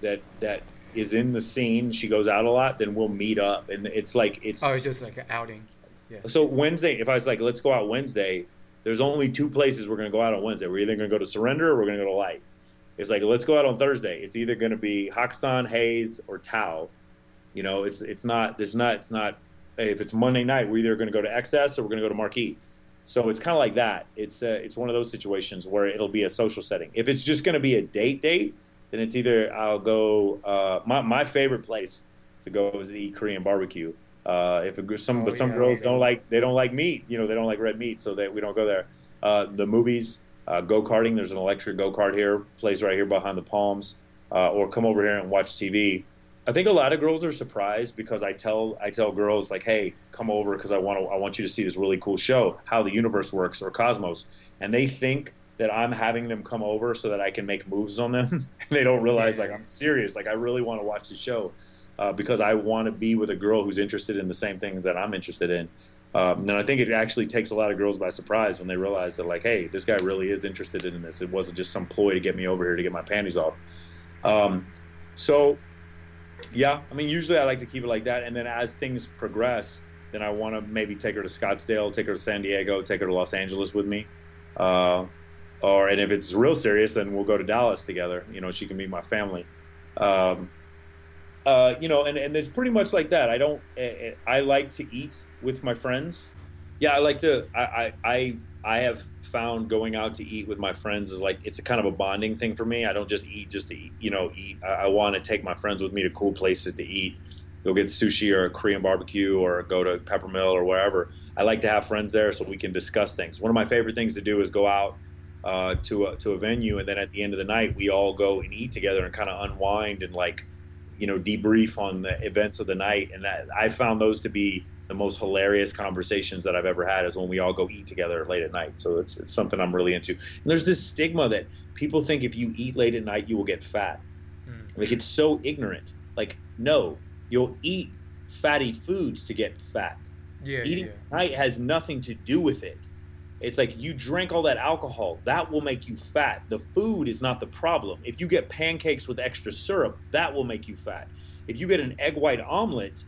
[SPEAKER 2] is in the scene, she goes out a lot, then we'll meet up, and it's
[SPEAKER 1] just like an outing. Yeah.
[SPEAKER 2] So Wednesday, if I was like, let's go out Wednesday, there's only two places we're going to go out on Wednesday. We're either going to go to Surrender or we're going to go to Light. It's like, let's go out on Thursday. It's either going to be Hakkasan, Hayes, or Tao. It's not. If it's Monday night, we're either going to go to XS or we're going to go to Marquee. So it's kind of like that. It's one of those situations where it'll be a social setting. If it's just going to be a date, then it's either I'll go. My favorite place to go is to eat Korean barbecue. Some girls don't like meat. They don't like red meat, so we don't go there. The movies, go-karting. There's an electric go-kart here, place right here behind the Palms, or come over here and watch TV. I think a lot of girls are surprised because I tell girls like, hey, come over because I want you to see this really cool show, How the Universe Works, or Cosmos, and they think that I'm having them come over so that I can make moves on them. And they don't realize like I'm serious. Like I really want to watch the show because I want to be with a girl who's interested in the same thing that I'm interested in. And I think it actually takes a lot of girls by surprise when they realize that like, hey, this guy really is interested in this. It wasn't just some ploy to get me over here to get my panties off. Yeah, usually I like to keep it like that. And then as things progress, then I want to maybe take her to Scottsdale, take her to San Diego, take her to Los Angeles with me. And if it's real serious, then we'll go to Dallas together. She can meet my family. And it's pretty much like that. I like to eat with my friends. Yeah, I like to. I have found going out to eat with my friends is like it's a kind of a bonding thing for me. I don't just eat to eat. I want to take my friends with me to cool places to eat. Go get sushi or a Korean barbecue or go to Peppermill or wherever. I like to have friends there so we can discuss things. One of my favorite things to do is go out to a venue, and then at the end of the night we all go and eat together and kind of unwind and debrief on the events of the night. And that I found those to be the most hilarious conversations that I've ever had is when we all go eat together late at night. So it's something I'm really into. And there's this stigma that people think if you eat late at night you will get fat. Like it's so ignorant. Like no, you'll eat fatty foods to get fat. Eating at night has nothing to do with it. It's like you drank all that alcohol, that will make you fat. The food is not the problem. If you get pancakes with extra syrup, that will make you fat. If you get an egg white omelet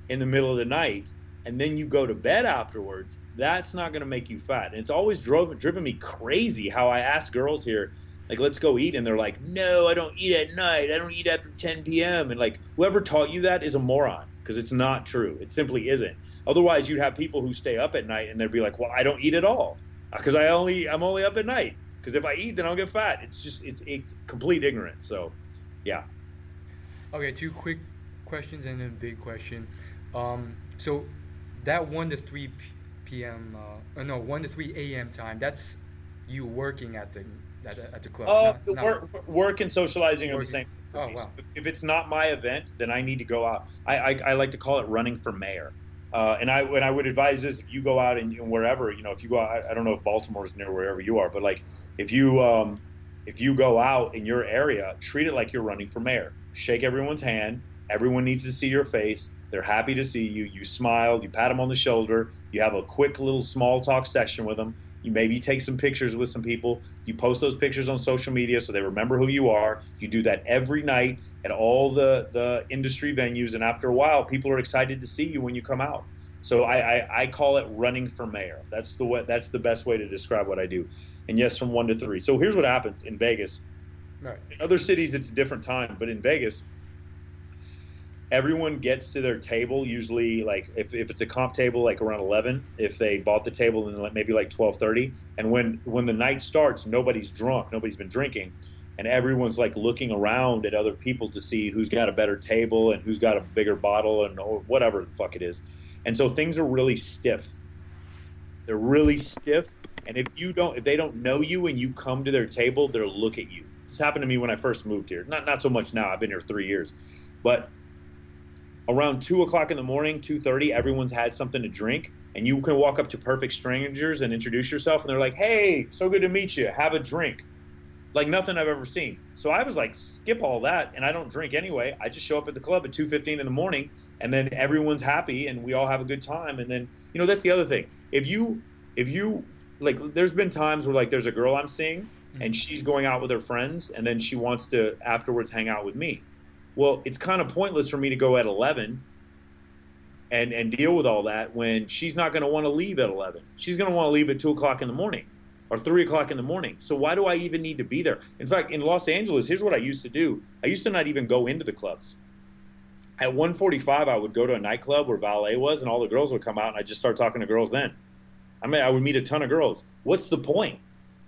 [SPEAKER 2] in the middle of the night and then you go to bed afterwards, that's not going to make you fat. And it's always driven me crazy how I ask girls here, like, let's go eat. And they're like, no, I don't eat at night. I don't eat after 10 p.m. And like, whoever taught you that is a moron because it's not true. It simply isn't. Otherwise, you'd have people who stay up at night and they'd be like, well, I don't eat at all because I'm only up at night. Because if I eat, then I'll get fat. It's complete ignorance. So, yeah.
[SPEAKER 1] Okay, two quick questions and then a big question. So that 1 to 3 p.m. No, 1 to 3 a.m. time. That's you working at the club.
[SPEAKER 2] Work and socializing are the
[SPEAKER 1] working.
[SPEAKER 2] same for
[SPEAKER 1] Oh
[SPEAKER 2] me. So
[SPEAKER 1] wow.
[SPEAKER 2] if it's not my event, then I need to go out. I like to call it running for mayor. And I would advise this: if you go out and wherever, if you go out, I don't know if Baltimore's near wherever you are, but like if you go out in your area, treat it like you're running for mayor. Shake everyone's hand. Everyone needs to see your face. They're happy to see you. You smile. You pat them on the shoulder. You have a quick little small talk session with them. You maybe take some pictures with some people. You post those pictures on social media so they remember who you are. You do that every night at all the industry venues, and after a while, people are excited to see you when you come out. So I call it running for mayor. That's the best way to describe what I do. And yes, from 1 to 3. So here's what happens in Vegas.
[SPEAKER 1] Right.
[SPEAKER 2] In other cities, it's a different time, but in Vegas, everyone gets to their table usually like if it's a comp table like around 11, if they bought the table in maybe like 12:30, and when the night starts, nobody's drunk, nobody's been drinking, and everyone's like looking around at other people to see who's got a better table and who's got a bigger bottle and or whatever the fuck it is. And so things are really stiff. They're really stiff, and if they don't know you and you come to their table, they'll look at you. This happened to me when I first moved here. Not so much now. I've been here 3 years, but around 2 o'clock in the morning, 2:30, everyone's had something to drink, and you can walk up to perfect strangers and introduce yourself, and they're like, "Hey, so good to meet you. Have a drink." Like nothing I've ever seen. So I was like, skip all that, and I don't drink anyway. I just show up at the club at 2:15 in the morning, and then everyone's happy, and we all have a good time. And then, that's the other thing. If you like, there's been times where like there's a girl I'm seeing, and she's going out with her friends, and then she wants to afterwards hang out with me. Well, it's kind of pointless for me to go at 11 and deal with all that when she's not going to want to leave at 11. She's going to want to leave at 2 o'clock in the morning or 3 o'clock in the morning. So why do I even need to be there? In fact, in Los Angeles, here's what I used to do. I used to not even go into the clubs. At 1:45, I would go to a nightclub where valet was, and all the girls would come out, and I'd just start talking to girls then. I mean, I would meet a ton of girls. What's the point?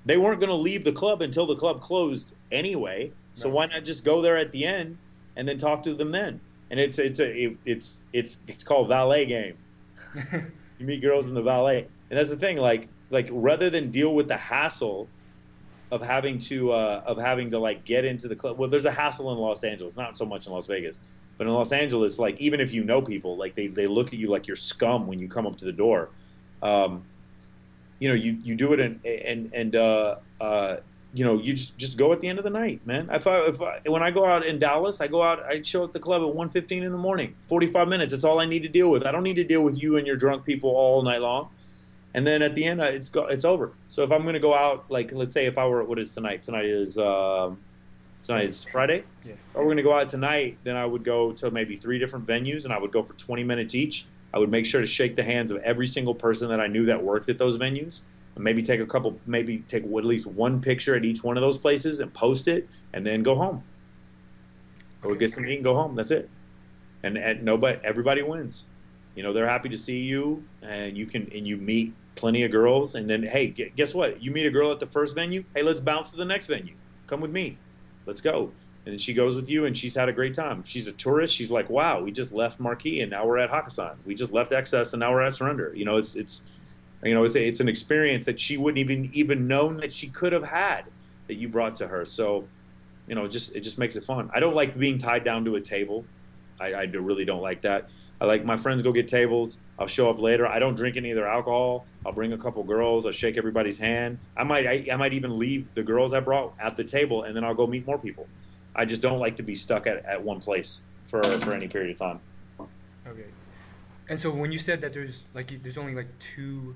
[SPEAKER 2] They weren't going to leave the club until the club closed anyway. So why not just go there at the end and then talk to them then? And it's called valet game. You meet girls in the valet, and that's the thing. Like rather than deal with the hassle of having to like get into the club. Well, there's a hassle in Los Angeles, not so much in Las Vegas, but in Los Angeles, like even if you know people, like they look at you like you're scum when you come up to the door. You do it you just go at the end of the night, man. When I go out in Dallas, I show at the club at 1:15 in the morning, 45 minutes. That's all I need to deal with. I don't need to deal with you and your drunk people all night long. And then at the end, it's over. So if I'm going to go out, like let's say if I were, what is tonight? Tonight is Friday.
[SPEAKER 1] Yeah.
[SPEAKER 2] Or we're going to go out tonight, then I would go to maybe 3 different venues, and I would go for 20 minutes each. I would make sure to shake the hands of every single person that I knew that worked at those venues. And maybe take at least one picture at each one of those places and post it, and then go home. Or get some eat and go home. That's it. And everybody wins. They're happy to see you, and you meet plenty of girls. And then, hey, guess what? You meet a girl at the first venue. Hey, let's bounce to the next venue. Come with me. Let's go. And then she goes with you, and she's had a great time. If she's a tourist, she's like, wow, we just left Marquee, and now we're at Hakkasan. We just left Excess, and now we're at Surrender. It's an experience that she wouldn't even known that she could have had that you brought to her. So, it just makes it fun. I don't like being tied down to a table. I really don't like that. I like my friends go get tables. I'll show up later. I don't drink any of their alcohol. I'll bring a couple girls. I'll shake everybody's hand. I might even leave the girls I brought at the table, and then I'll go meet more people. I just don't like to be stuck at one place for any period of time.
[SPEAKER 1] Okay. And so when you said that there's only like 2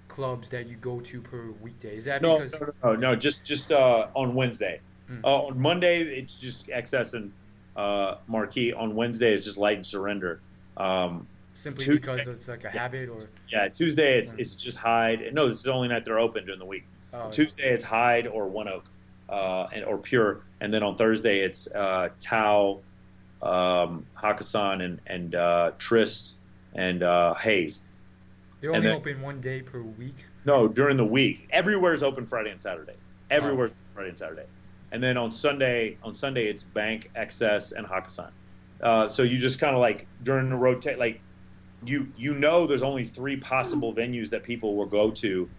[SPEAKER 1] clubs that you go to per weekday, is that because...
[SPEAKER 2] No, just on Wednesday. On Monday it's just Excess and Marquee. On Wednesday it's just Light and Surrender.
[SPEAKER 1] Simply
[SPEAKER 2] Tuesday,
[SPEAKER 1] because it's like a habit, or...
[SPEAKER 2] Yeah, Tuesday it's just Hyde. No, this is the only night they're open during the week. Tuesday it's Hyde or One Oak, or Pure, and then on Thursday it's Tao, Hakkasan, and Trist and Hayes.
[SPEAKER 1] They're only open one day per week?
[SPEAKER 2] No, during the week. Everywhere is open Friday and Saturday. Everywhere's Friday and Saturday. And then on Sunday it's Bank, XS, and Hakkasan. So you just kind of like during the rotate, like you know there's only 3 possible venues that people will go to.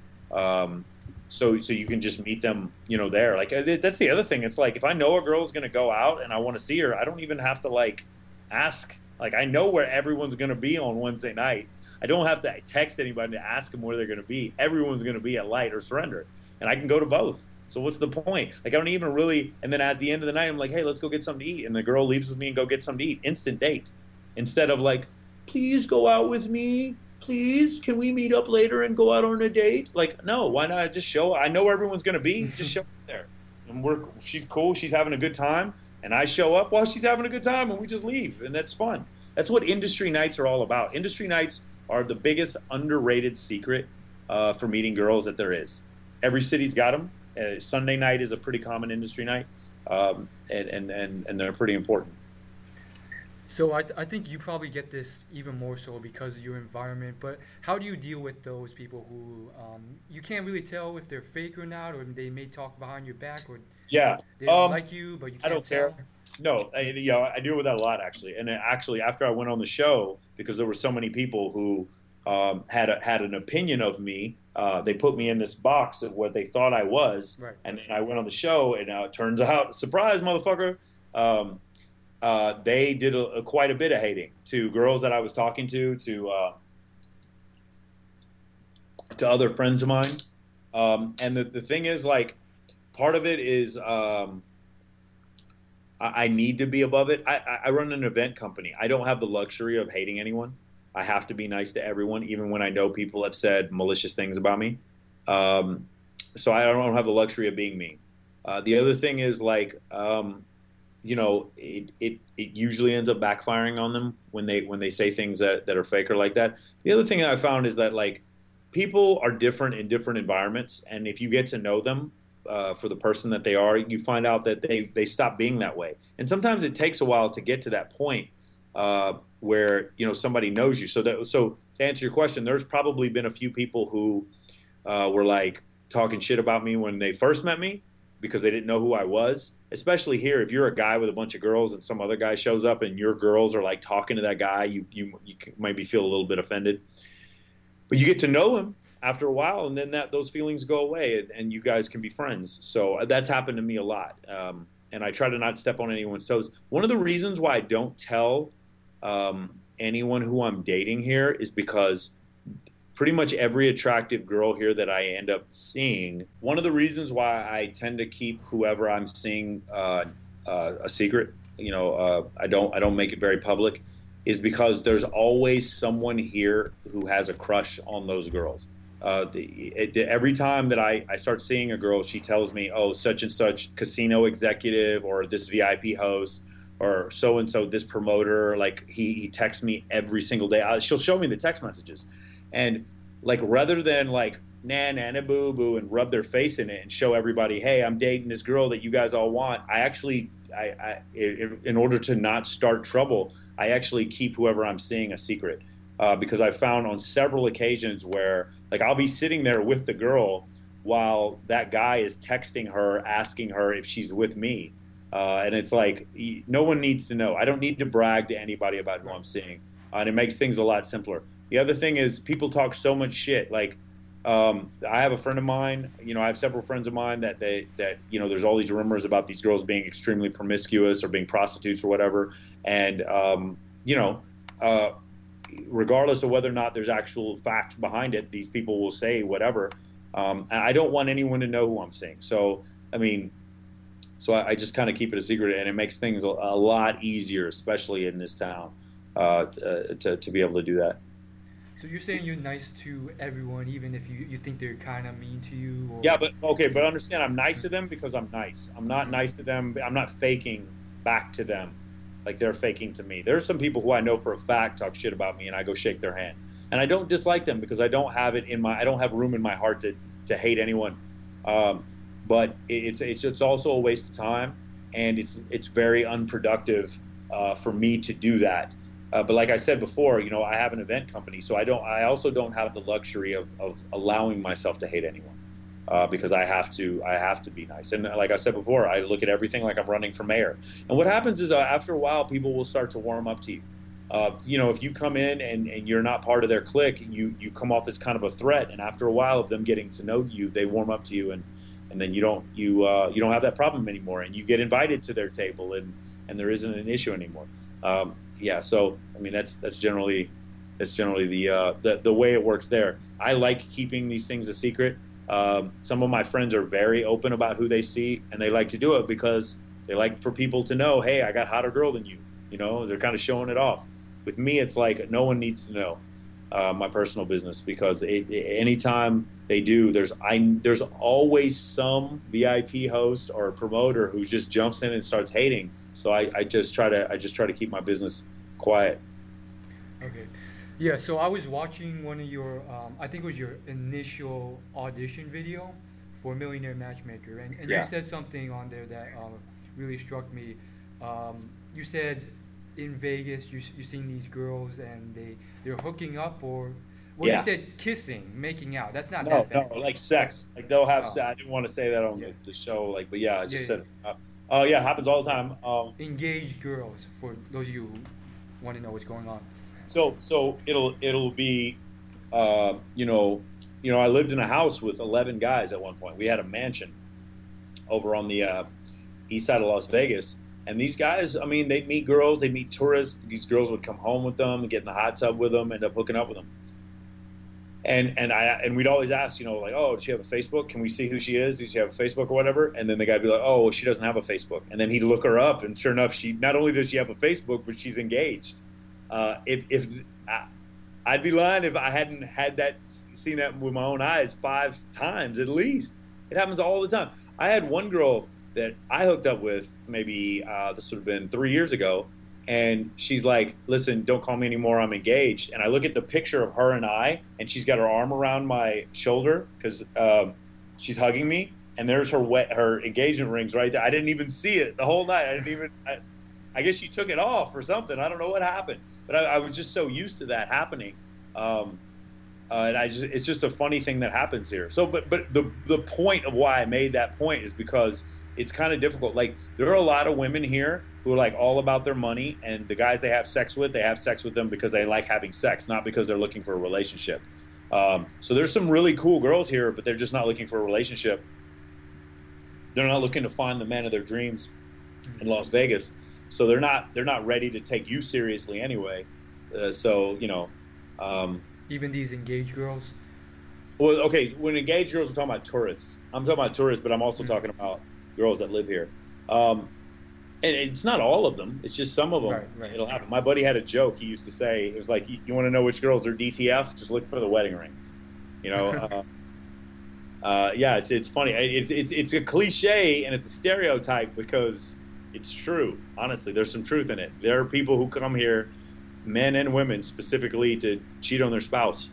[SPEAKER 2] So you can just meet them, there. Like that's the other thing. It's like if I know a girl's gonna go out and I want to see her, I don't even have to like ask. Like I know where everyone's gonna be on Wednesday night. I don't have to text anybody to ask them where they're gonna be. Everyone's gonna be at Light or Surrender, and I can go to both. So what's the point? Like I don't even really. And then at the end of the night, I'm like, hey, let's go get something to eat. And the girl leaves with me and go get something to eat. Instant date, instead of like, please go out with me. Please, can we meet up later and go out on a date? Like, no, why not just show? I know where everyone's going to be. Just show up there. And she's cool. She's having a good time. And I show up while she's having a good time and we just leave. And that's fun. That's what industry nights are all about. Industry nights are the biggest underrated secret for meeting girls that there is. Every city's got them. Sunday night is a pretty common industry night. And they're pretty important.
[SPEAKER 1] So I think you probably get this even more so because of your environment, but how do you deal with those people who you can't really tell if they're fake or not, or they may talk behind your back, or they don't like you, but you can't tell?
[SPEAKER 2] Care. No, I deal with that a lot, actually. And actually, after I went on the show, because there were so many people who had an opinion of me, they put me in this box of what they thought I was,
[SPEAKER 1] right.
[SPEAKER 2] And then I went on the show, and it turns out, surprise, motherfucker, they did quite a bit of hating to girls that I was talking to other friends of mine. And the thing is, like, part of it is I need to be above it. I run an event company. I don't have the luxury of hating anyone. I have to be nice to everyone, even when I know people have said malicious things about me. So I don't have the luxury of being mean. The other thing is, like, it usually ends up backfiring on them when they say things that are fake or like that. The other thing that I found is that, like, people are different in different environments, and if you get to know them for the person that they are, you find out that they stop being that way. And sometimes it takes a while to get to that point where somebody knows you. So to answer your question, there's probably been a few people who were like talking shit about me when they first met me, because they didn't know who I was. Especially here, if you're a guy with a bunch of girls and some other guy shows up and your girls are like talking to that guy, you maybe feel a little bit offended. But you get to know him after a while, and then those feelings go away, and you guys can be friends. So that's happened to me a lot, and I try to not step on anyone's toes. One of the reasons why I don't tell anyone who I'm dating here is because pretty much every attractive girl here that I end up seeing, one of the reasons why I tend to keep whoever I'm seeing a secret, I don't make it very public, is because there's always someone here who has a crush on those girls. Every time that I start seeing a girl, she tells me, oh, such and such casino executive, or this VIP host, or so-and-so, this promoter, like he texts me every single day. She'll show me the text messages. And like, rather than like, nah, boo boo, and rub their face in it and show everybody, hey, I'm dating this girl that you guys all want, I in order to not start trouble, I actually keep whoever I'm seeing a secret. Because I found on several occasions where, like, I'll be sitting there with the girl while that guy is texting her, asking her if she's with me. And it's like, no one needs to know. I don't need to brag to anybody about who I'm seeing. And it makes things a lot simpler. The other thing is, people talk so much shit. Like, I have a friend of mine, I have several friends of mine that there's all these rumors about these girls being extremely promiscuous or being prostitutes or whatever. And, regardless of whether or not there's actual fact behind it, these people will say whatever. And I don't want anyone to know who I'm seeing. So, I just kind of keep it a secret, and it makes things a lot easier, especially in this town, to be able to do that.
[SPEAKER 1] So you're saying you're nice to everyone, even if you think they're kind of mean to you? Or...
[SPEAKER 2] Yeah, but understand, I'm nice to them because I'm nice. I'm not nice to them. I'm not faking back to them like they're faking to me. There are some people who I know for a fact talk shit about me, and I go shake their hand. And I don't dislike them because I don't have room in my heart to hate anyone. But it's also a waste of time, and it's very unproductive for me to do that. But like I said before, I have an event company, so I also don't have the luxury of allowing myself to hate anyone. because I have to be nice. And like I said before, I look at everything like I'm running for mayor. And what happens is after a while, people will start to warm up to you. If you come in and you're not part of their clique, you come off as kind of a threat. And after a while of them getting to know you, they warm up to you, and then you don't have that problem anymore, and you get invited to their table, and there isn't an issue anymore. So I mean that's generally the way it works there. I like keeping these things a secret. Some of my friends are very open about who they see, and they like to do it because they like for people to know, hey, I got hotter girl than you. They're kind of showing it off. With me, it's like no one needs to know my personal business, because anytime they do, there's always some VIP host or promoter who just jumps in and starts hating. So I just try to keep my business quiet.
[SPEAKER 1] Okay. Yeah, so I was watching one of your, I think it was your initial audition video for Millionaire Matchmaker, and
[SPEAKER 2] Yeah.
[SPEAKER 1] you said something on there that really struck me. You said in Vegas you've seen these girls and they're hooking up, or well,
[SPEAKER 2] Yeah.
[SPEAKER 1] you said kissing, making out. That's not
[SPEAKER 2] No,
[SPEAKER 1] that bad.
[SPEAKER 2] like sex. Like they'll have
[SPEAKER 1] Oh.
[SPEAKER 2] sex. I didn't want to say that on
[SPEAKER 1] Yeah.
[SPEAKER 2] the show. Like, but yeah, I just
[SPEAKER 1] Yeah,
[SPEAKER 2] said. Oh yeah, it happens all the time.
[SPEAKER 1] Engaged girls, for those of you who want to know what's going on.
[SPEAKER 2] So it'll be, I lived in a house with 11 guys at one point. We had a mansion over on the east side of Las Vegas, and these guys, I mean, they'd meet girls, they'd meet tourists. These girls would come home with them, get in the hot tub with them, end up hooking up with them. And we'd always ask, like, oh, does she have a Facebook? Can we see who she is? Does she have a Facebook or whatever? And then the guy'd be like, oh, well, she doesn't have a Facebook. And then he'd look her up, and sure enough, she not only does she have a Facebook, but she's engaged. I'd be lying if I hadn't seen that with my own eyes 5 times at least. It happens all the time. I had one girl that I hooked up with, maybe this would have been 3 years ago, and she's like, listen, don't call me anymore, I'm engaged. And I look at the picture of her and I, and she's got her arm around my shoulder because she's hugging me, and there's her engagement rings right there. I didn't even see it the whole night. I guess she took it off or something. I don't know what happened, but I was just so used to that happening. And it's just a funny thing that happens here. So, but the point of why I made that point is because it's kind of difficult. Like, there are a lot of women here who are like all about their money, and the guys they have sex with them because they like having sex, not because they're looking for a relationship. So there's some really cool girls here, but they're just not looking for a relationship. They're not looking to find the man of their dreams in Las Vegas. So they're not ready to take you seriously anyway.
[SPEAKER 1] Even these engaged girls.
[SPEAKER 2] Well, okay, when engaged girls, we're talking about tourists. I'm talking about tourists, but I'm also talking about girls that live here. And it's not all of them. It's just some of them.
[SPEAKER 1] Right.
[SPEAKER 2] It'll happen. My buddy had a joke. He used to say, it was like, you want to know which girls are DTF? Just look for the wedding ring. Yeah, it's funny. It's a cliche and it's a stereotype because it's true. Honestly, there's some truth in it. There are people who come here, men and women, specifically to cheat on their spouse,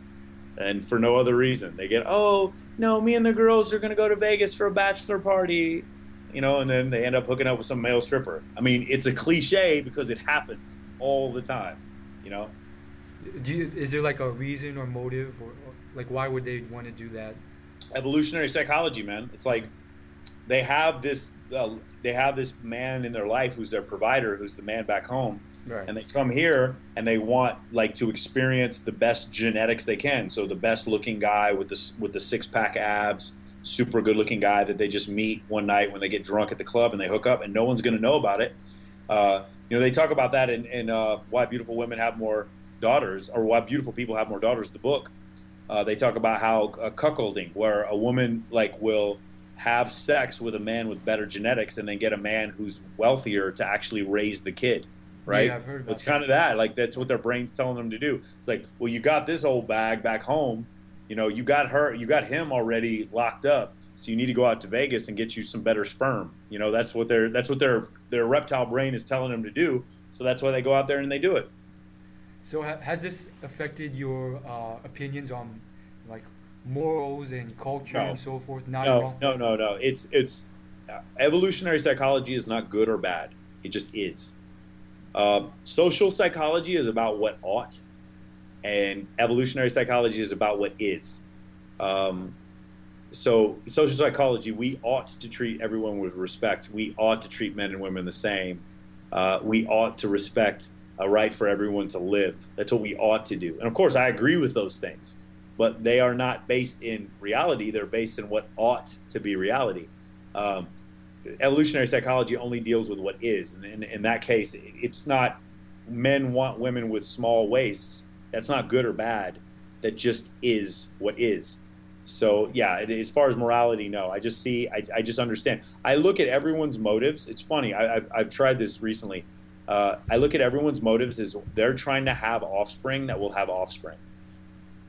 [SPEAKER 2] and for no other reason. They get, oh no, me and the girls are going to go to Vegas for a bachelor party, and then they end up hooking up with some male stripper. I mean, it's a cliche because it happens all the time.
[SPEAKER 1] Is there like a reason or motive, or like why would they want to do that?
[SPEAKER 2] Evolutionary psychology, man. It's like they have this man in their life who's their provider, who's the man back home.
[SPEAKER 1] Right.
[SPEAKER 2] And they come here and they want to experience the best genetics they can. So the best looking guy with the 6-pack abs, super good looking guy that they just meet one night when they get drunk at the club and they hook up, and no one's going to know about it. They talk about that in Why Beautiful Women Have More Daughters, or Why Beautiful People Have More Daughters, the book. They talk about how cuckolding, where a woman will have sex with a man with better genetics and then get a man who's wealthier to actually raise the kid. Right?
[SPEAKER 1] Yeah, I've heard about
[SPEAKER 2] It's kind of that. Like, that's what their brain's telling them to do. It's like, well, you got this old bag back home. You got him already locked up. So you need to go out to Vegas and get you some better sperm. That's what their reptile brain is telling them to do. So that's why they go out there and they do it.
[SPEAKER 1] So has this affected your opinions on like morals and culture and so forth? Not at all?
[SPEAKER 2] No. It's evolutionary psychology is not good or bad. It just is. Social psychology is about what ought, and evolutionary psychology is about what is. so social psychology, we ought to treat everyone with respect. We ought to treat men and women the same. We ought to respect a right for everyone to live. That's what we ought to do. And of course, I agree with those things, but they are not based in reality. They're based in what ought to be reality. Um, Evolutionary psychology only deals with what is. And in that case, it's not men want women with small waists. That's not good or bad. That just is what is. So yeah, as far as morality, no. I just see, I just understand. I look at everyone's motives. It's funny. I've tried this recently. I look at everyone's motives as they're trying to have offspring that will have offspring,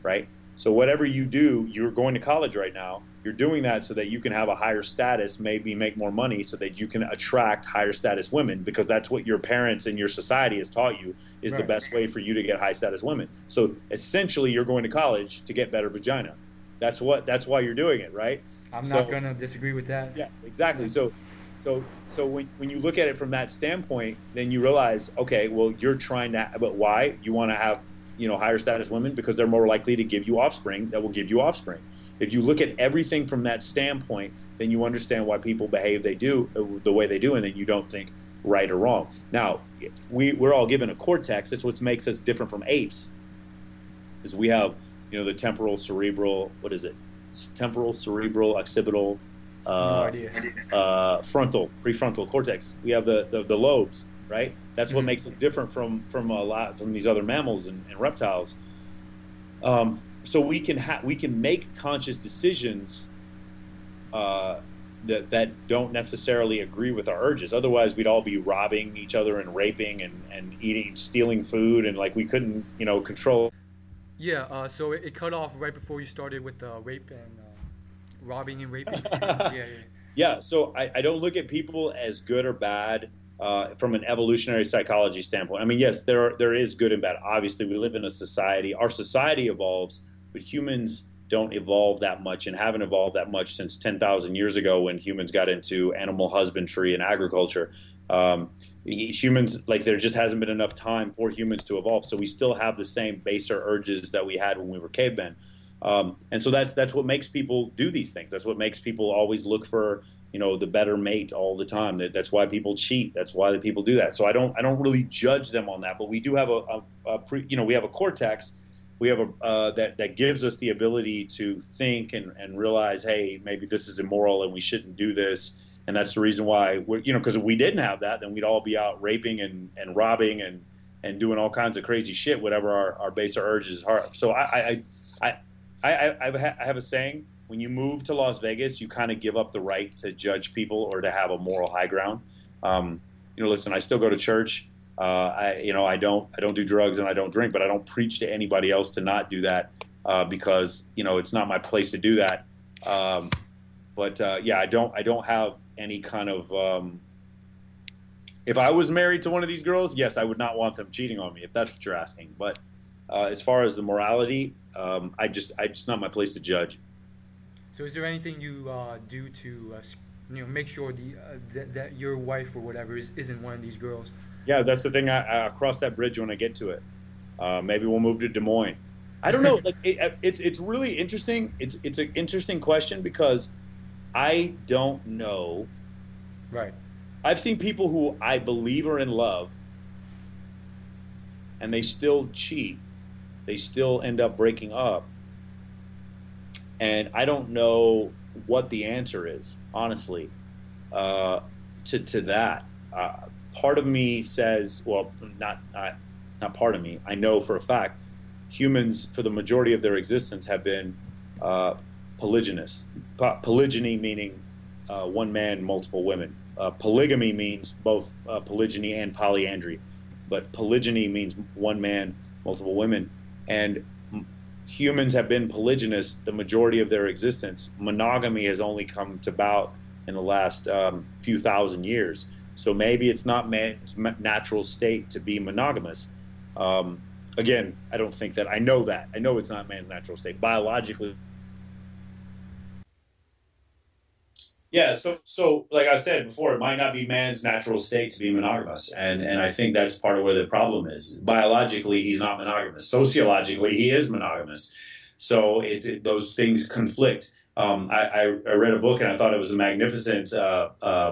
[SPEAKER 2] right? So whatever you do, you're going to college right now. You're doing that so that you can have a higher status, maybe make more money, so that you can attract higher status women, because that's what your parents and your society has taught you is the best way for you to get high status women. So essentially, you're going to college to get better vagina. That's why you're doing it, right?
[SPEAKER 1] I'm not gonna disagree with that.
[SPEAKER 2] Yeah, exactly. So when you look at it from that standpoint, then you realize, okay, well, you're trying to, but why? You want to have, higher status women because they're more likely to give you offspring that will give you offspring. If you look at everything from that standpoint, then you understand why people behave the way they do, and then you don't think right or wrong. Now, we're all given a cortex. That's what makes us different from apes, is we have, the temporal, cerebral, what is it? Temporal, cerebral, occipital,
[SPEAKER 1] No idea.
[SPEAKER 2] Frontal, prefrontal cortex. We have the lobes, right? That's what makes us different from these other mammals and reptiles. So we can make conscious decisions that don't necessarily agree with our urges. Otherwise, we'd all be robbing each other and raping and stealing food, and like we couldn't, control.
[SPEAKER 1] Yeah. So it cut off right before you started with rape and robbing and raping. Yeah.
[SPEAKER 2] Yeah. So I don't look at people as good or bad. From an evolutionary psychology standpoint. I mean, yes, there is good and bad. Obviously, we live in a society. Our society evolves, but humans don't evolve that much and haven't evolved that much since 10,000 years ago when humans got into animal husbandry and agriculture. Humans, like, there just hasn't been enough time for humans to evolve, so we still have the same baser urges that we had when we were cavemen. And so that's what makes people do these things. That's what makes people always look for the better mate all the time. That's why people cheat. That's why the people do that. So I don't really judge them on that. But we do have we have a cortex. We have that gives us the ability to think and realize, hey, maybe this is immoral and we shouldn't do this. And that's the reason why because if we didn't have that, then we'd all be out raping and robbing and doing all kinds of crazy shit, whatever our baser urges are. So I have a saying. When you move to Las Vegas, you kind of give up the right to judge people or to have a moral high ground. Listen, I still go to church. I don't do drugs and I don't drink, but I don't preach to anybody else to not do that because it's not my place to do that. I don't have any kind of. If I was married to one of these girls, yes, I would not want them cheating on me, if that's what you're asking. But as far as the morality, I just not my place to judge.
[SPEAKER 1] So is there anything you do to make sure that your wife or whatever isn't one of these girls?
[SPEAKER 2] Yeah, that's the thing. I'll cross that bridge when I get to it. Maybe we'll move to Des Moines. I don't know. Like it's really interesting. It's an interesting question because I don't know.
[SPEAKER 1] Right.
[SPEAKER 2] I've seen people who I believe are in love, and they still cheat. They still end up breaking up. And I don't know what the answer is, honestly, to that. Part of me says, well, not part of me. I know for a fact, humans, for the majority of their existence, have been polygynous. Polygyny meaning one man, multiple women. Polygamy means both polygyny and polyandry, but polygyny means one man, multiple women, and humans have been polygynous the majority of their existence. Monogamy has only come about in the last few thousand years. So maybe it's not man's natural state to be monogamous. Again, I don't think that. I know that. I know it's not man's natural state. Biologically. Yeah, so like I said before, it might not be man's natural state to be monogamous, and I think that's part of where the problem is. Biologically, he's not monogamous. Sociologically, he is monogamous. So those things conflict. I read a book and I thought it was a magnificent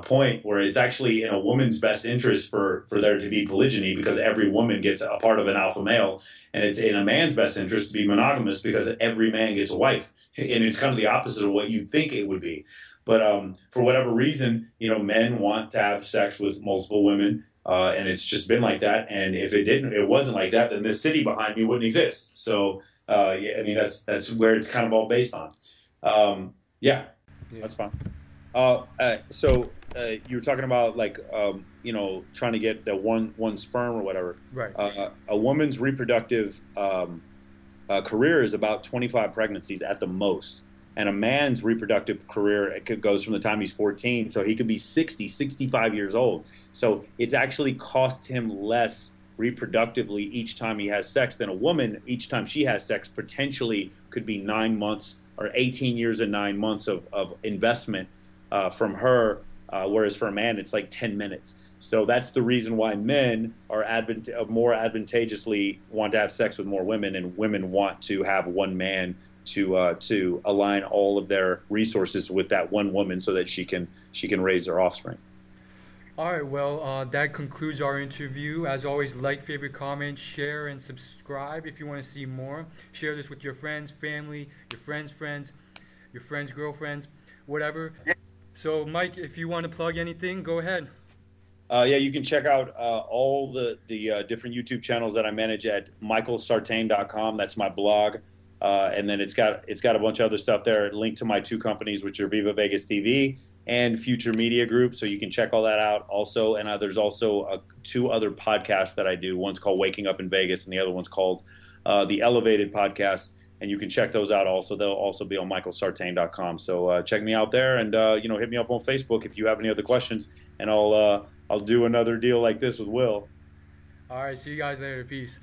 [SPEAKER 2] point where it's actually in a woman's best interest for there to be polygyny because every woman gets a part of an alpha male, and it's in a man's best interest to be monogamous because every man gets a wife, and it's kind of the opposite of what you think it would be. But for whatever reason, men want to have sex with multiple women. And it's just been like that. And if it wasn't like that, then this city behind me wouldn't exist. So, yeah, I mean, that's where it's kind of all based on. Yeah, that's fine. So you were talking about like trying to get the one sperm or whatever.
[SPEAKER 1] Right.
[SPEAKER 2] A woman's reproductive career is about 25 pregnancies at the most. And a man's reproductive career goes from the time he's 14, so he could be 60, 65 years old. So it's actually cost him less reproductively each time he has sex than a woman each time she has sex potentially could be 9 months or 18 years and 9 months of investment from her, whereas for a man it's like 10 minutes. So that's the reason why men are more advantageously want to have sex with more women, and women want to have one man to align all of their resources with that one woman so that she can raise their offspring.
[SPEAKER 1] All right, well, that concludes our interview. As always, like, favorite, comment, share, and subscribe if you want to see more. Share this with your friends, family, your friends' friends, your friends' girlfriends, whatever. So, Mike, if you want to plug anything, go ahead.
[SPEAKER 2] Yeah, you can check out all the different YouTube channels that I manage at michaelsartain.com. That's my blog. And then it's got a bunch of other stuff there linked to my two companies, which are Viva Vegas TV and Future Media Group. So you can check all that out also. And there's also two other podcasts that I do. One's called Waking Up in Vegas, and the other one's called The Elevated Podcast. And you can check those out also. They'll also be on michaelsartain.com. So check me out there, and hit me up on Facebook if you have any other questions. And I'll do another deal like this with Will.
[SPEAKER 1] All right, see you guys later. Peace.